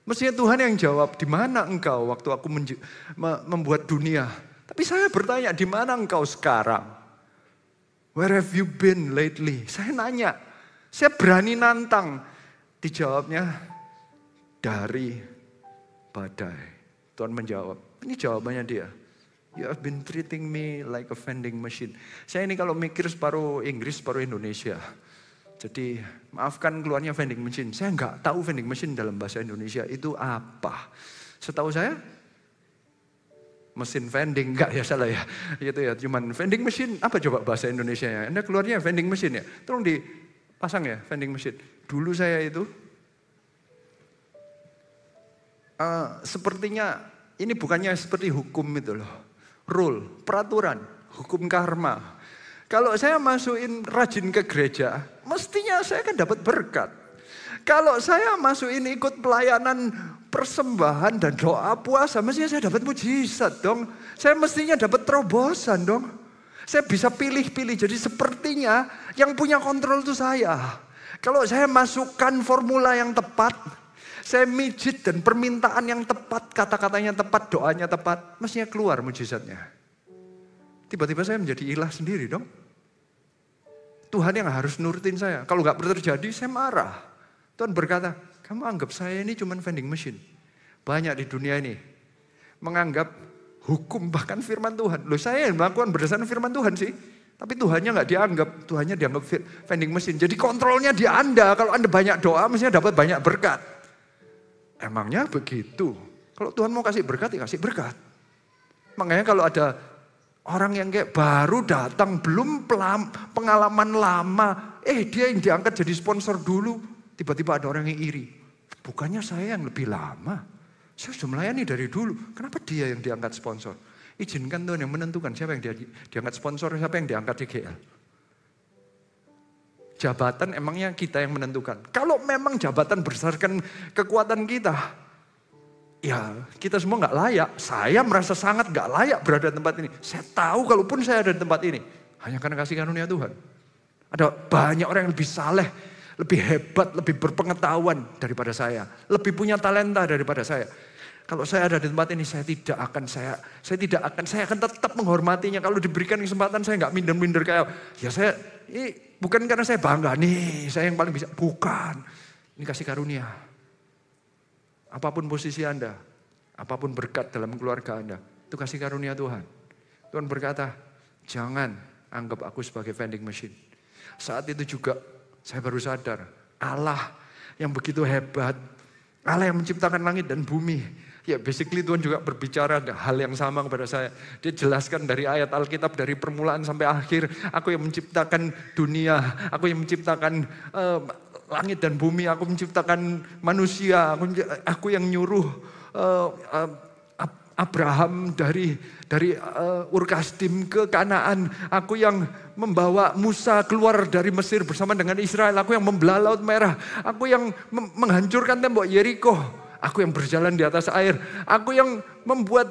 Mestinya Tuhan yang jawab, di mana engkau waktu aku membuat dunia? Tapi saya bertanya, di mana engkau sekarang? Where have you been lately? Saya nanya, saya berani nantang. Dijawabnya, dari badai. Tuhan menjawab, ini jawabannya dia. You have been treating me like a vending machine. Saya ini kalau mikir separuh Inggris, separuh Indonesia. Jadi maafkan keluarnya vending machine. Saya nggak tahu vending machine dalam bahasa Indonesia itu apa. Setahu saya, mesin vending, enggak ya salah ya. Itu ya, cuman vending machine, apa coba bahasa Indonesianya? Anda keluarnya vending machine ya. Tolong dipasang ya vending machine. Dulu saya itu, sepertinya ini bukannya seperti hukum itu loh. Rule, peraturan, hukum karma. Kalau saya masukin rajin ke gereja, mestinya saya kan dapat berkat. Kalau saya masukin ikut pelayanan persembahan dan doa puasa, mestinya saya dapat mujizat dong. Saya mestinya dapat terobosan dong. Saya bisa pilih-pilih, jadi sepertinya yang punya kontrol itu saya. Kalau saya masukkan formula yang tepat, saya mijit dan permintaan yang tepat, kata-katanya tepat, doanya tepat, mestinya keluar mujizatnya. Tiba-tiba saya menjadi ilah sendiri dong. Tuhan yang harus nurutin saya. Kalau nggak terjadi, saya marah. Tuhan berkata, kamu anggap saya ini cuma vending machine. Banyak di dunia ini menganggap hukum bahkan firman Tuhan. Loh, saya yang melakukan berdasarkan firman Tuhan sih. Tapi Tuhannya nggak dianggap, Tuhannya dianggap vending machine. Jadi kontrolnya di Anda. Kalau Anda banyak doa, mestinya dapat banyak berkat. Emangnya begitu? Kalau Tuhan mau kasih berkat, ya kasih berkat. Makanya kalau ada orang yang kayak baru datang, belum pengalaman lama, dia yang diangkat jadi sponsor dulu, tiba-tiba ada orang yang iri. Bukannya saya yang lebih lama, saya sudah melayani dari dulu, kenapa dia yang diangkat sponsor? Izinkan Tuhan yang menentukan siapa yang diangkat sponsor, siapa yang diangkat DGL. Jabatan emangnya kita yang menentukan. Kalau memang jabatan berdasarkan kekuatan kita, ya kita semua nggak layak. Saya merasa sangat nggak layak berada di tempat ini. Saya tahu kalaupun saya ada di tempat ini, hanya karena kasih karunia Tuhan. Ada banyak orang yang lebih saleh, lebih hebat, lebih berpengetahuan daripada saya. Lebih punya talenta daripada saya. Kalau saya ada di tempat ini, saya akan tetap menghormatinya. Kalau diberikan kesempatan, saya nggak minder-minder kayak, ya saya, bukan karena saya bangga, nih saya yang paling bisa. Bukan, ini kasih karunia. Apapun posisi Anda, apapun berkat dalam keluarga Anda, itu kasih karunia Tuhan. Tuhan berkata, jangan anggap aku sebagai vending machine. Saat itu juga, saya baru sadar, Allah yang begitu hebat, Allah yang menciptakan langit dan bumi. Ya basically Tuhan juga berbicara hal yang sama kepada saya. Dia jelaskan dari ayat Alkitab dari permulaan sampai akhir. Aku yang menciptakan dunia. Aku yang menciptakan langit dan bumi. Aku menciptakan manusia. Aku yang nyuruh Abraham dari Ur Kasdim ke Kanaan. Aku yang membawa Musa keluar dari Mesir bersama dengan Israel. Aku yang membelah Laut Merah. Aku yang menghancurkan tembok Yeriko. Aku yang berjalan di atas air. Aku yang membuat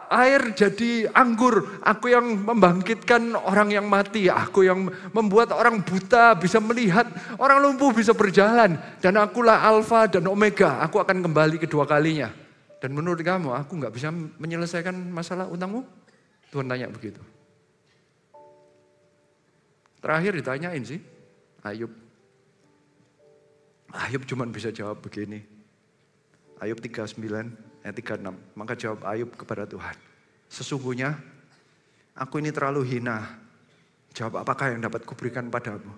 air jadi anggur. Aku yang membangkitkan orang yang mati. Aku yang membuat orang buta bisa melihat. Orang lumpuh bisa berjalan. Dan akulah Alfa dan Omega. Aku akan kembali kedua kalinya. Dan menurut kamu, aku gak bisa menyelesaikan masalah utangmu? Tuhan tanya begitu. Terakhir ditanyain sih, Ayub. Ayub cuma bisa jawab begini. Ayub 39 ayat 36. Maka jawab Ayub kepada Tuhan. Sesungguhnya aku ini terlalu hina. Jawab apakah yang dapat kuberikan padamu?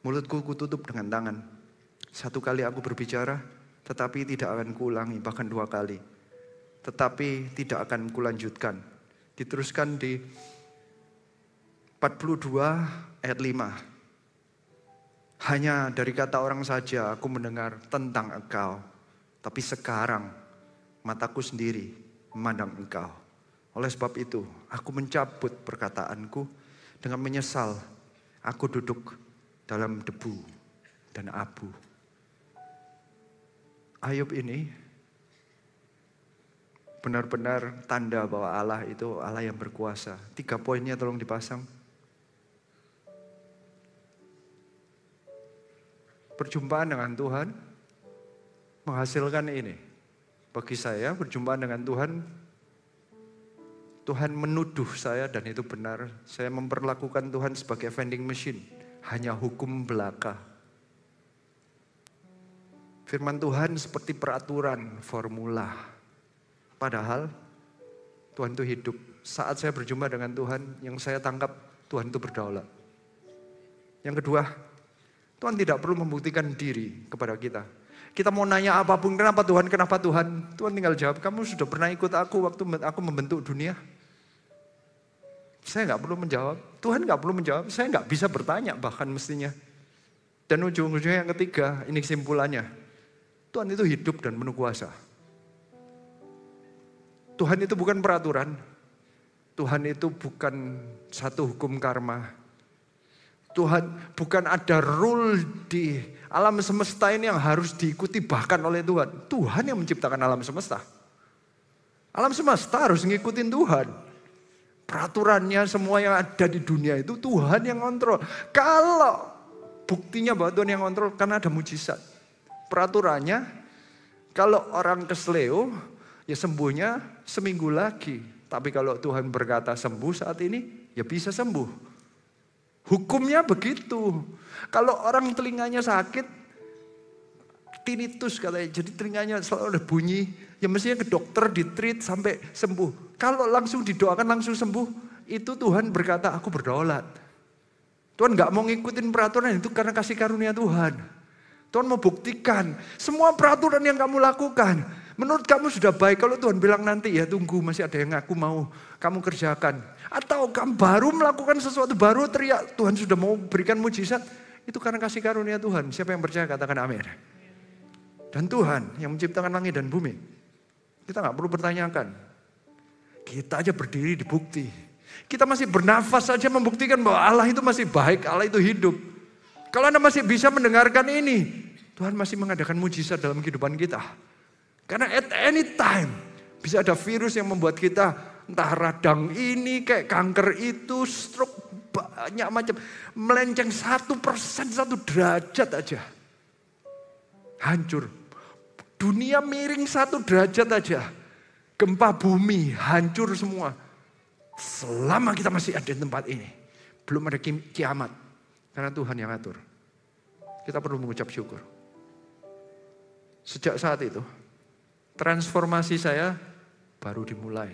Mulutku kututup dengan tangan. Satu kali aku berbicara, tetapi tidak akan kuulangi, bahkan 2 kali. Tetapi tidak akan kulanjutkan. Diteruskan di 42 ayat 5. Hanya dari kata orang saja aku mendengar tentang engkau. Tapi sekarang mataku sendiri memandang engkau. Oleh sebab itu aku mencabut perkataanku dengan menyesal. Aku duduk dalam debu dan abu. Ayub ini benar-benar tanda bahwa Allah itu Allah yang berkuasa. 3 poinnya tolong dipasang. Perjumpaan dengan Tuhan menghasilkan ini. Bagi saya perjumpaan dengan Tuhan Tuhan menuduh saya dan itu benar. Saya memperlakukan Tuhan sebagai vending machine. Hanya hukum belaka. Firman Tuhan seperti peraturan, formula. Padahal Tuhan itu hidup. Saat saya berjumpa dengan Tuhan, yang saya tangkap Tuhan itu berdaulat. Yang kedua, Tuhan tidak perlu membuktikan diri kepada kita. Kita mau nanya apapun, kenapa Tuhan, kenapa Tuhan? Tuhan tinggal jawab, kamu sudah pernah ikut aku waktu aku membentuk dunia? Saya nggak perlu menjawab, Tuhan nggak perlu menjawab, saya nggak bisa bertanya bahkan mestinya. Dan ujung-ujungnya yang ketiga, ini kesimpulannya. Tuhan itu hidup dan penuh kuasa. Tuhan itu bukan peraturan. Tuhan itu bukan satu hukum karma. Tuhan bukan ada rule di alam semesta ini yang harus diikuti bahkan oleh Tuhan. Tuhan yang menciptakan alam semesta. Alam semesta harus ngikutin Tuhan. Peraturannya semua yang ada di dunia itu Tuhan yang kontrol. Kalau buktinya bahwa Tuhan yang kontrol karena ada mujizat. Peraturannya kalau orang kesleo ya sembuhnya seminggu lagi. Tapi kalau Tuhan berkata sembuh saat ini ya bisa sembuh. Hukumnya begitu. Kalau orang telinganya sakit, tinnitus katanya, jadi telinganya selalu ada bunyi, ya mestinya ke dokter ditreat sampai sembuh. Kalau langsung didoakan langsung sembuh, itu Tuhan berkata aku berdaulat. Tuhan gak mau ngikutin peraturan itu karena kasih karunia Tuhan. Tuhan mau buktikan semua peraturan yang kamu lakukan. Menurut kamu sudah baik, kalau Tuhan bilang nanti ya tunggu masih ada yang aku mau kamu kerjakan. Atau kamu baru melakukan sesuatu, baru teriak Tuhan sudah mau berikan mujizat. Itu karena kasih karunia Tuhan. Siapa yang percaya katakan amin. Dan Tuhan yang menciptakan langit dan bumi. Kita gak perlu pertanyakan. Kita aja berdiri di bukti. Kita masih bernafas saja membuktikan bahwa Allah itu masih baik, Allah itu hidup. Kalau Anda masih bisa mendengarkan ini, Tuhan masih mengadakan mujizat dalam kehidupan kita. Karena at any time bisa ada virus yang membuat kita entah radang ini, kayak kanker itu, stroke, banyak macam. Melenceng 1%, 1 derajat aja. Hancur. Dunia miring 1 derajat aja. Gempa bumi, hancur semua. Selama kita masih ada di tempat ini. Belum ada kiamat. Karena Tuhan yang atur. Kita perlu mengucap syukur. Sejak saat itu, transformasi saya baru dimulai.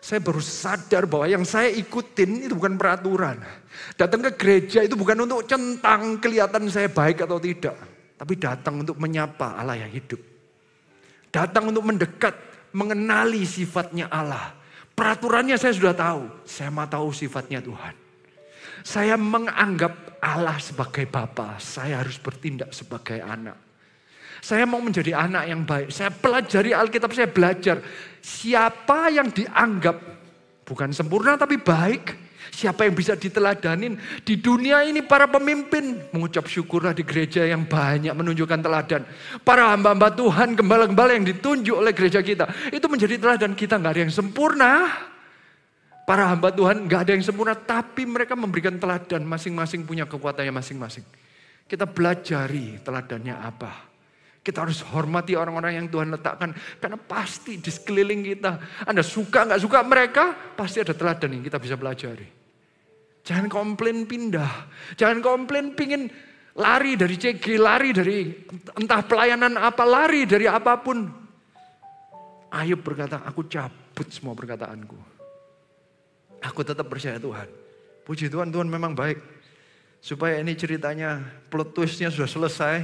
Saya baru sadar bahwa yang saya ikutin itu bukan peraturan. Datang ke gereja itu bukan untuk centang kelihatan saya baik atau tidak. Tapi datang untuk menyapa Allah yang hidup. Datang untuk mendekat, mengenali sifatnya Allah. Peraturannya saya sudah tahu. Saya mau tahu sifatnya Tuhan. Saya menganggap Allah sebagai Bapa. Saya harus bertindak sebagai anak. Saya mau menjadi anak yang baik. Saya pelajari Alkitab, saya belajar. Siapa yang dianggap bukan sempurna tapi baik. Siapa yang bisa diteladanin. Di dunia ini para pemimpin. Mengucap syukurlah di gereja yang banyak menunjukkan teladan. Para hamba-hamba Tuhan, gembala-gembala yang ditunjuk oleh gereja kita. Itu menjadi teladan kita, gak ada yang sempurna. Para hamba Tuhan gak ada yang sempurna. Tapi mereka memberikan teladan. Masing-masing punya kekuatannya masing-masing. Kita belajari teladannya apa. Kita harus hormati orang-orang yang Tuhan letakkan. Karena pasti di sekeliling kita. Anda suka gak suka mereka, pasti ada teladan yang kita bisa pelajari. Jangan komplain pindah. Jangan komplain pingin lari dari CG, lari dari entah pelayanan apa, lari dari apapun. Ayub berkata, aku cabut semua perkataanku. Aku tetap percaya Tuhan. Puji Tuhan, Tuhan memang baik. Supaya ini ceritanya, plot twistnya sudah selesai.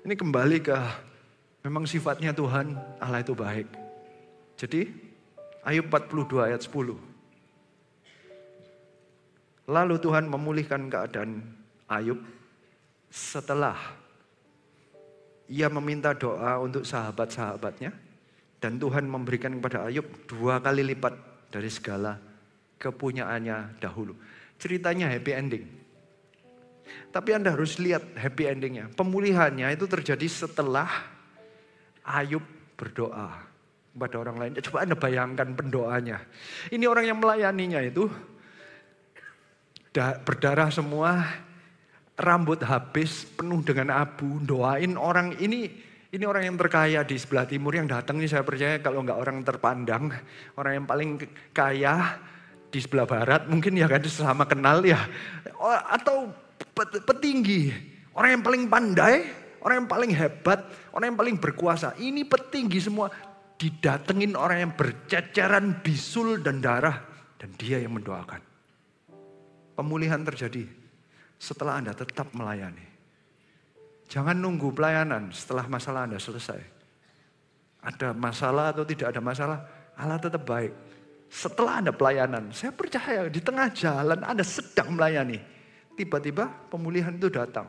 Ini kembali ke memang sifatnya Tuhan, Allah itu baik. Jadi Ayub 42 ayat 10. Lalu Tuhan memulihkan keadaan Ayub setelah ia meminta doa untuk sahabat-sahabatnya. Dan Tuhan memberikan kepada Ayub 2 kali lipat dari segala kepunyaannya dahulu. Ceritanya happy ending. Tapi Anda harus lihat happy endingnya. Pemulihannya itu terjadi setelah Ayub berdoa kepada orang lain. Coba Anda bayangkan pendoanya. Ini orang yang melayaninya itu berdarah semua, rambut habis, penuh dengan abu. Doain orang ini Ini orang yang terkaya di sebelah timur yang datang ini saya percaya kalau nggak orang terpandang, orang yang paling kaya di sebelah barat mungkin ya kan sesama kenal ya. Atau petinggi, orang yang paling pandai, orang yang paling hebat, orang yang paling berkuasa. Ini petinggi semua didatengin orang yang berceceran bisul dan darah dan dia yang mendoakan. Pemulihan terjadi setelah Anda tetap melayani. Jangan nunggu pelayanan setelah masalah Anda selesai. Ada masalah atau tidak ada masalah, Allah tetap baik. Setelah Anda pelayanan, saya percaya di tengah jalan Anda sedang melayani. Tiba-tiba pemulihan itu datang.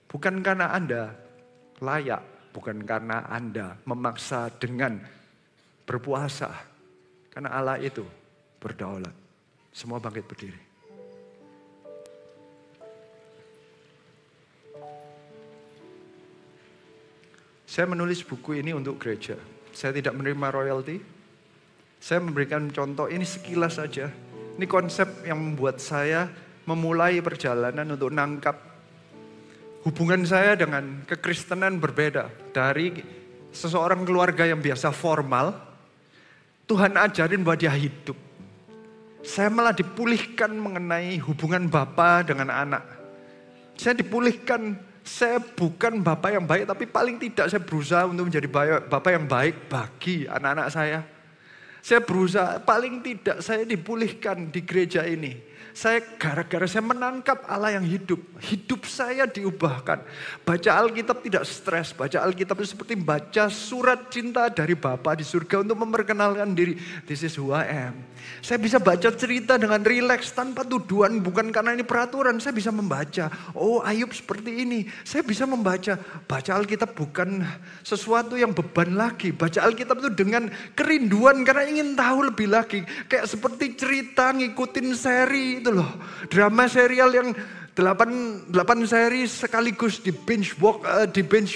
Bukan karena Anda layak, bukan karena Anda memaksa dengan berpuasa. Karena Allah itu berdaulat. Semua bangkit berdiri. Saya menulis buku ini untuk gereja. Saya tidak menerima royalti. Saya memberikan contoh ini sekilas saja. Ini konsep yang membuat saya memulai perjalanan untuk nangkap hubungan saya dengan kekristenan berbeda. Dari seseorang keluarga yang biasa formal, Tuhan ajarin bahwa dia hidup. Saya malah dipulihkan mengenai hubungan bapa dengan anak. Saya dipulihkan. Saya bukan bapak yang baik, tapi paling tidak saya berusaha untuk menjadi bapak yang baik bagi anak-anak saya. Saya berusaha, paling tidak saya dipulihkan di gereja ini. Saya gara-gara saya menangkap Allah yang hidup. Hidup saya diubahkan. Baca Alkitab tidak stres. Baca Alkitab itu seperti baca surat cinta dari Bapa di surga untuk memperkenalkan diri. This is who I am. Saya bisa baca cerita dengan rileks tanpa tuduhan. Bukan karena ini peraturan. Saya bisa membaca. Oh, Ayub seperti ini. Saya bisa membaca. Baca Alkitab bukan sesuatu yang beban lagi. Baca Alkitab itu dengan kerinduan karena ingin tahu lebih lagi. Kayak seperti cerita ngikutin seri itu loh. Drama serial yang 8 seri sekaligus di binge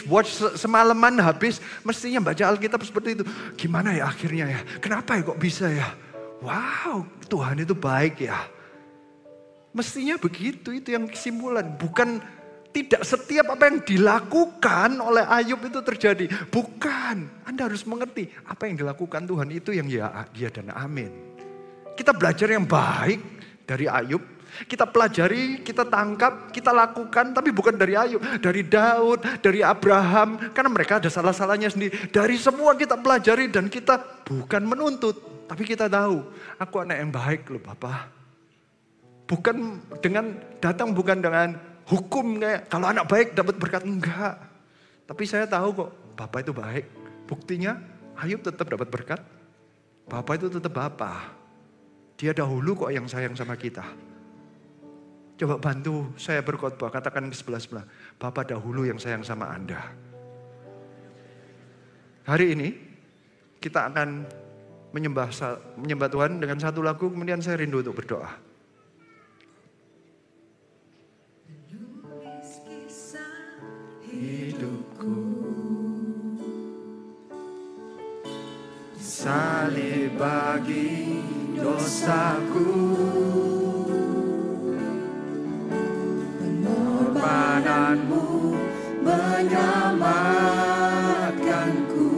watch semalaman habis. Mestinya baca Alkitab seperti itu. Gimana ya akhirnya ya? Kenapa ya kok bisa ya? Wow, Tuhan itu baik ya. Mestinya begitu, itu yang kesimpulan. Bukan tidak setiap apa yang dilakukan oleh Ayub itu terjadi. Bukan, Anda harus mengerti apa yang dilakukan Tuhan itu yang ya dan amin. Kita belajar yang baik dari Ayub. Kita pelajari, kita tangkap, kita lakukan. Tapi bukan dari Ayub, dari Daud, dari Abraham. Karena mereka ada salah-salahnya sendiri. Dari semua kita pelajari dan kita bukan menuntut. Tapi kita tahu, aku anak yang baik loh Bapak. Bukan dengan hukum kayak kalau anak baik dapat berkat, enggak. Tapi saya tahu kok Bapak itu baik. Buktinya Ayub tetap dapat berkat. Bapak itu tetap Bapak. Dia dahulu kok yang sayang sama kita. Coba bantu saya berkhotbah, katakan ke sebelah-sebelah. Bapak dahulu yang sayang sama Anda. Hari ini kita akan menyembah Tuhan dengan satu lagu, kemudian saya rindu untuk berdoa. Hidupku salib bagi dosaku, pengorbananmu menyelamatkanku,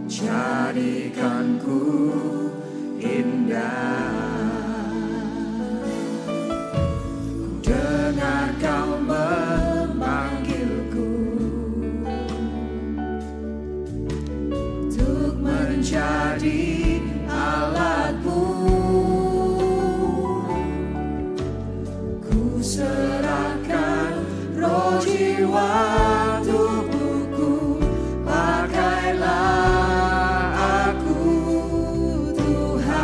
jadikanku indah. Ku dengar kau memanggilku untuk menjadi alatmu. Ku serahkan roh jiwa tubuhku, pakailah aku Tuhan.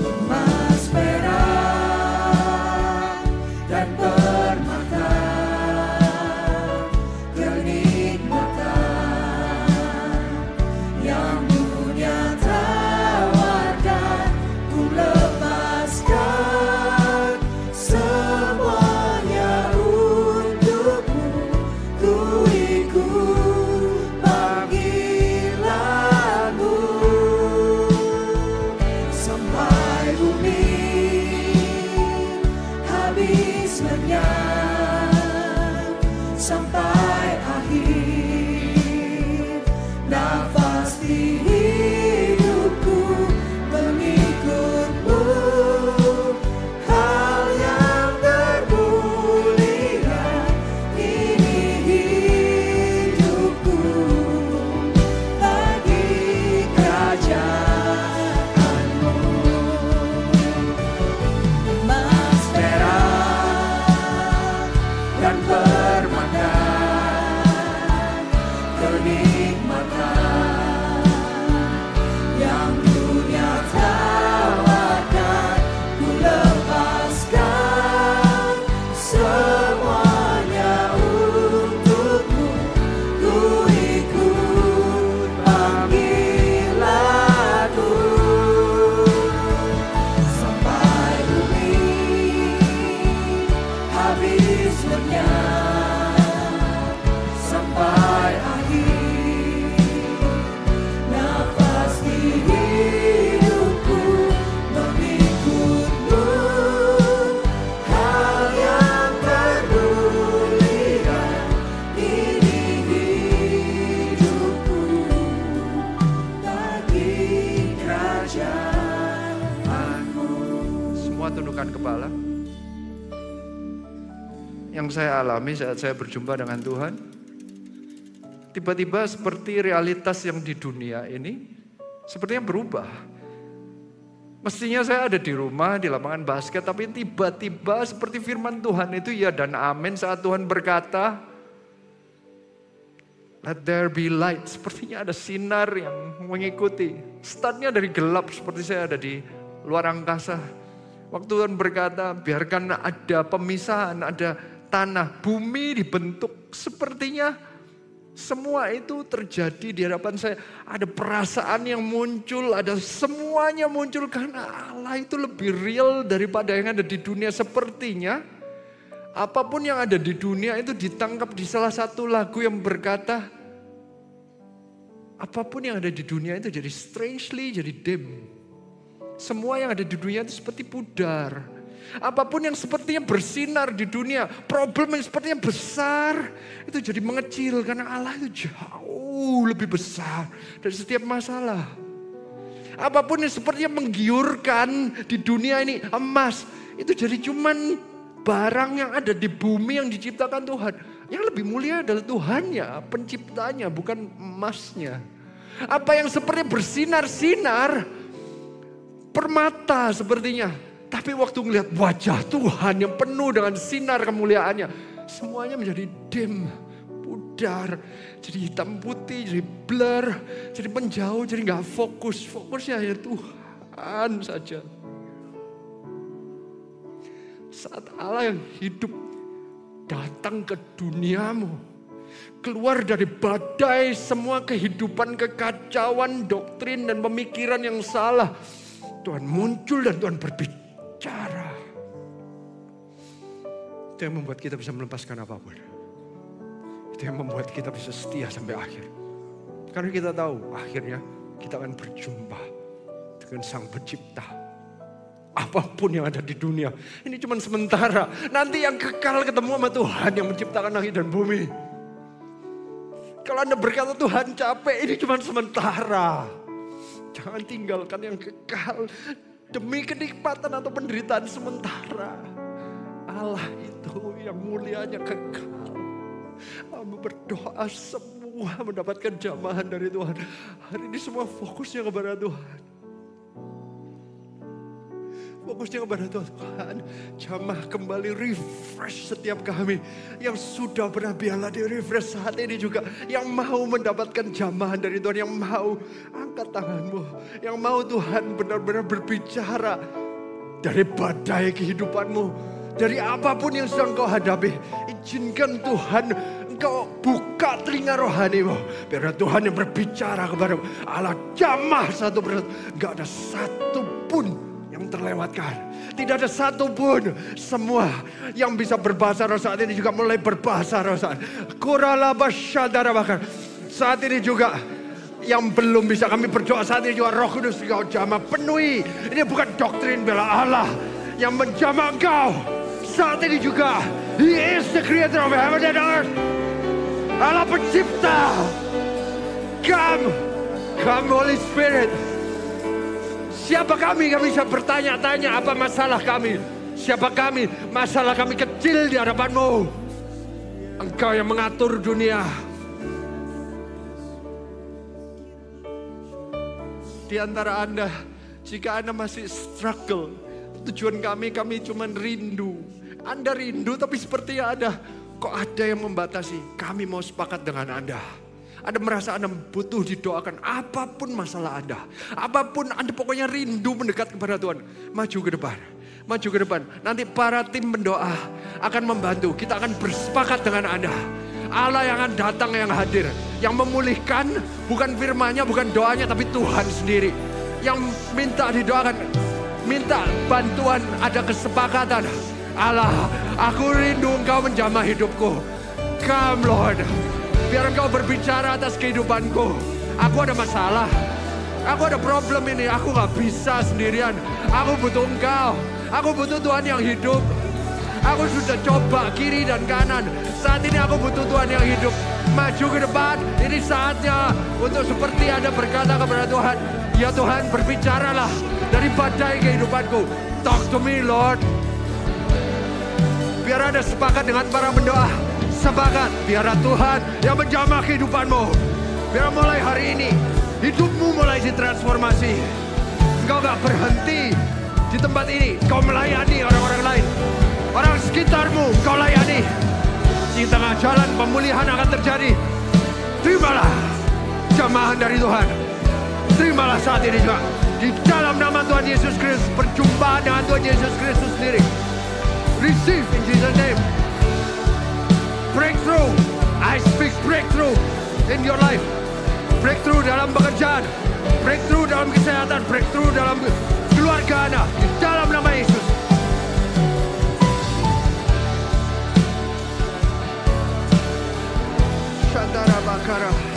Emas, perak dan permata, kenikmatan yang dunia tawarkan, ku lepaskan semuanya untukmu. Ku ikut panggilanmu sampai bumi habis lenyap, sampai akhir nafas di hidupku mengikutmu. Hal yang termulia ini hidupku bagi kerajaanmu. Emas, perak, dan permata, kenikmatan yang dunia tawarkan, ku lepaskan semuanya untukmu. Ku ikut panggilanmu sampai bumi habis lenyap, sampai akhir nafas di hidupku mengikutmu. Hal yang termulia ini hidupku bagi kerajaanmu. Semua tundukkan kepala. Yang saya alami saat saya berjumpa dengan Tuhan, tiba-tiba seperti realitas yang di dunia ini sepertinya berubah. Mestinya saya ada di rumah, di lapangan basket, tapi tiba-tiba seperti firman Tuhan itu ya dan amin saat Tuhan berkata, let there be light. Sepertinya ada sinar yang mengikuti. Startnya dari gelap seperti saya ada di luar angkasa. Waktu Tuhan berkata, biarkan ada pemisahan, ada tanah, bumi dibentuk. Sepertinya semua itu terjadi di hadapan saya. Ada perasaan yang muncul, ada semuanya muncul karena Allah itu lebih real daripada yang ada di dunia. Sepertinya apapun yang ada di dunia itu ditangkap di salah satu lagu yang berkata, apapun yang ada di dunia itu jadi strangely, jadi dim. Semua yang ada di dunia itu seperti pudar. Apapun yang sepertinya bersinar di dunia, problem yang sepertinya besar, itu jadi mengecil karena Allah itu jauh lebih besar dari setiap masalah. Apapun yang sepertinya menggiurkan di dunia ini, emas, itu jadi cuman barang yang ada di bumi yang diciptakan Tuhan. Yang lebih mulia adalah Tuhannya, penciptanya, bukan emasnya. Apa yang sepertinya bersinar-sinar, permata sepertinya. Tapi waktu melihat wajah Tuhan yang penuh dengan sinar kemuliaannya, semuanya menjadi dim, pudar, jadi hitam putih, jadi blur, jadi menjauh, jadi gak fokus. Fokusnya hanya Tuhan saja. Saat Allah yang hidup datang ke duniamu, keluar dari badai semua kehidupan, kekacauan, doktrin dan pemikiran yang salah, Tuhan muncul dan Tuhan berbicara. Itu yang membuat kita bisa melepaskan apapun. Itu yang membuat kita bisa setia sampai akhir. Karena kita tahu akhirnya kita akan berjumpa dengan Sang Pencipta. Apapun yang ada di dunia, ini cuma sementara. Nanti yang kekal ketemu sama Tuhan yang menciptakan langit dan bumi. Kalau Anda berkata Tuhan capek, ini cuma sementara. Jangan tinggalkan yang kekal demi kenikmatan atau penderitaan sementara. Allah itu yang mulianya kekal. Hamba berdoa semua mendapatkan jamahan dari Tuhan. Hari ini semua fokusnya kepada Tuhan. Fokusnya kepada Tuhan. Jamah kembali refresh setiap kami. Yang sudah pernah biarlah di refresh saat ini juga. Yang mau mendapatkan jamahan dari Tuhan. Yang mau angkat tanganmu. Yang mau Tuhan benar-benar berbicara. Dari badai kehidupanmu. Dari apapun yang sedang kau hadapi. Izinkan Tuhan engkau buka telinga rohanimu. Biar Tuhan yang berbicara kepadamu. Allah jamah satu persatu. Gak ada satu pun yang terlewatkan. Tidak ada satu pun. Semua yang bisa berbahasa roh saat ini juga mulai berbahasa roh saat ini. Saat ini juga yang belum bisa kami berdoa saat ini juga Roh Kudus kau jamah penuhi. Ini bukan doktrin bela Allah yang menjamah engkau saat ini juga. He is the creator of heaven and earth. Allah pencipta. Come Holy Spirit. Siapa kami? Kami bisa bertanya-tanya apa masalah kami. Siapa kami? Masalah kami kecil di hadapan-Mu. Engkau yang mengatur dunia. Di antara Anda, jika Anda masih struggle, tujuan kami cuma rindu. Anda rindu tapi sepertinya kok ada yang membatasi. Kami mau sepakat dengan Anda. Anda merasa Anda butuh didoakan apapun masalah Anda. Apapun Anda pokoknya rindu mendekat kepada Tuhan. Maju ke depan. Maju ke depan. Nanti para tim pendoa akan membantu. Kita akan bersepakat dengan Anda. Allah yang akan datang, yang hadir. Yang memulihkan bukan firman-Nya, bukan doanya, tapi Tuhan sendiri. Yang minta didoakan. Minta bantuan, ada kesepakatan. Allah, aku rindu Engkau menjamah hidupku. Come Lord. Biar Engkau berbicara atas kehidupanku. Aku ada masalah. Aku ada problem ini. Aku gak bisa sendirian. Aku butuh Engkau. Aku butuh Tuhan yang hidup. Aku sudah coba kiri dan kanan. Saat ini aku butuh Tuhan yang hidup. Maju ke depan. Ini saatnya untuk seperti Anda berkata kepada Tuhan. Ya Tuhan, berbicaralah dari badai kehidupanku. Talk to me Lord. Biar Anda sepakat dengan para pendoa. Sepakat, biarlah Tuhan yang menjamah kehidupanmu. Biar mulai hari ini, hidupmu mulai ditransformasi. Engkau gak berhenti di tempat ini. Kau melayani orang-orang lain. Orang sekitarmu, kau layani. Di tengah jalan pemulihan akan terjadi. Terimalah jamahan dari Tuhan. Terimalah saat ini juga. Di dalam nama Tuhan Yesus Kristus, perjumpaan dengan Tuhan Yesus Kristus sendiri. Receive in Jesus' name. Breakthrough. I speak breakthrough in your life. Breakthrough dalam pekerjaan. Breakthrough dalam kesehatan. Breakthrough dalam keluarga Anda. Di dalam nama Yesus. Shantara Bakara.